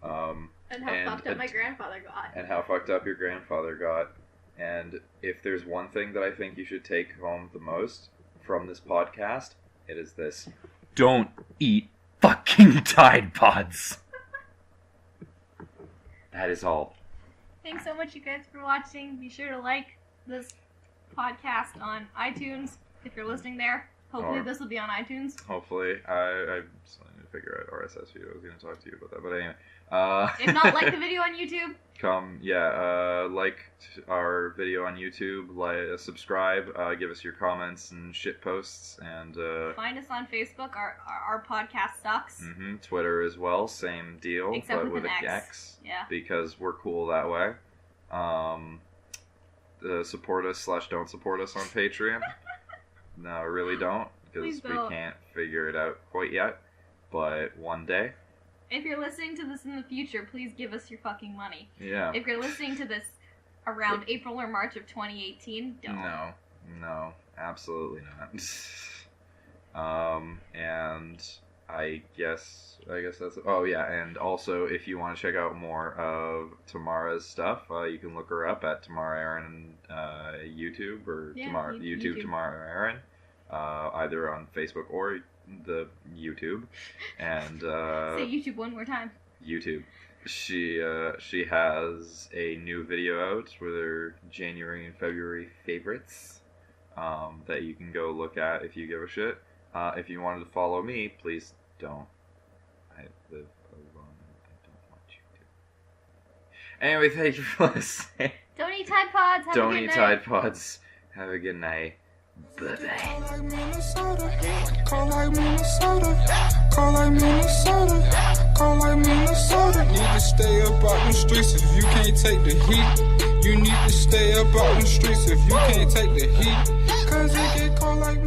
And how fucked up my grandfather got. And how fucked up your grandfather got. And if there's one thing that I think you should take home the most from this podcast, it is this. Don't eat fucking Tide Pods. That is all. Thanks so much, you guys, for watching. Be sure to like this podcast on iTunes if you're listening there. Hopefully this will be on iTunes. Hopefully. I still need to figure out RSS feed. I was going to talk to you about that, but anyway. If not, like the video on YouTube. Like our video on YouTube, subscribe, give us your comments and shit posts, and find us on Facebook. Our podcast sucks. Twitter as well, same deal, except but with an an X. Yeah. Because we're cool that way. Support us / don't support us on Patreon. No, really don't, because we can't figure it out quite yet. But one day. If you're listening to this in the future, please give us your fucking money. Yeah. If you're listening to this around April or March of 2018, don't. No, absolutely not. And I guess that's it. Oh yeah, and also if you want to check out more of Tamara's stuff, you can look her up at Tamara Aaron YouTube or YouTube Tamara Aaron, either on Facebook or the YouTube, and say YouTube one more time. YouTube. She has a new video out with her January and February favorites that you can go look at if you give a shit. If you wanted to follow me, please don't. I live alone. I don't want you to. Anyway, thank you for listening. Don't eat Tide Pods. Don't eat Tide Pods. Have a good night. Bye-bye. Call like Minnesota. Call like Minnesota. Call like Minnesota. Call like Minnesota. Need to stay up out the streets if you can't take the heat. You need to stay up out the streets if you can't take the heat. Cause it get cold like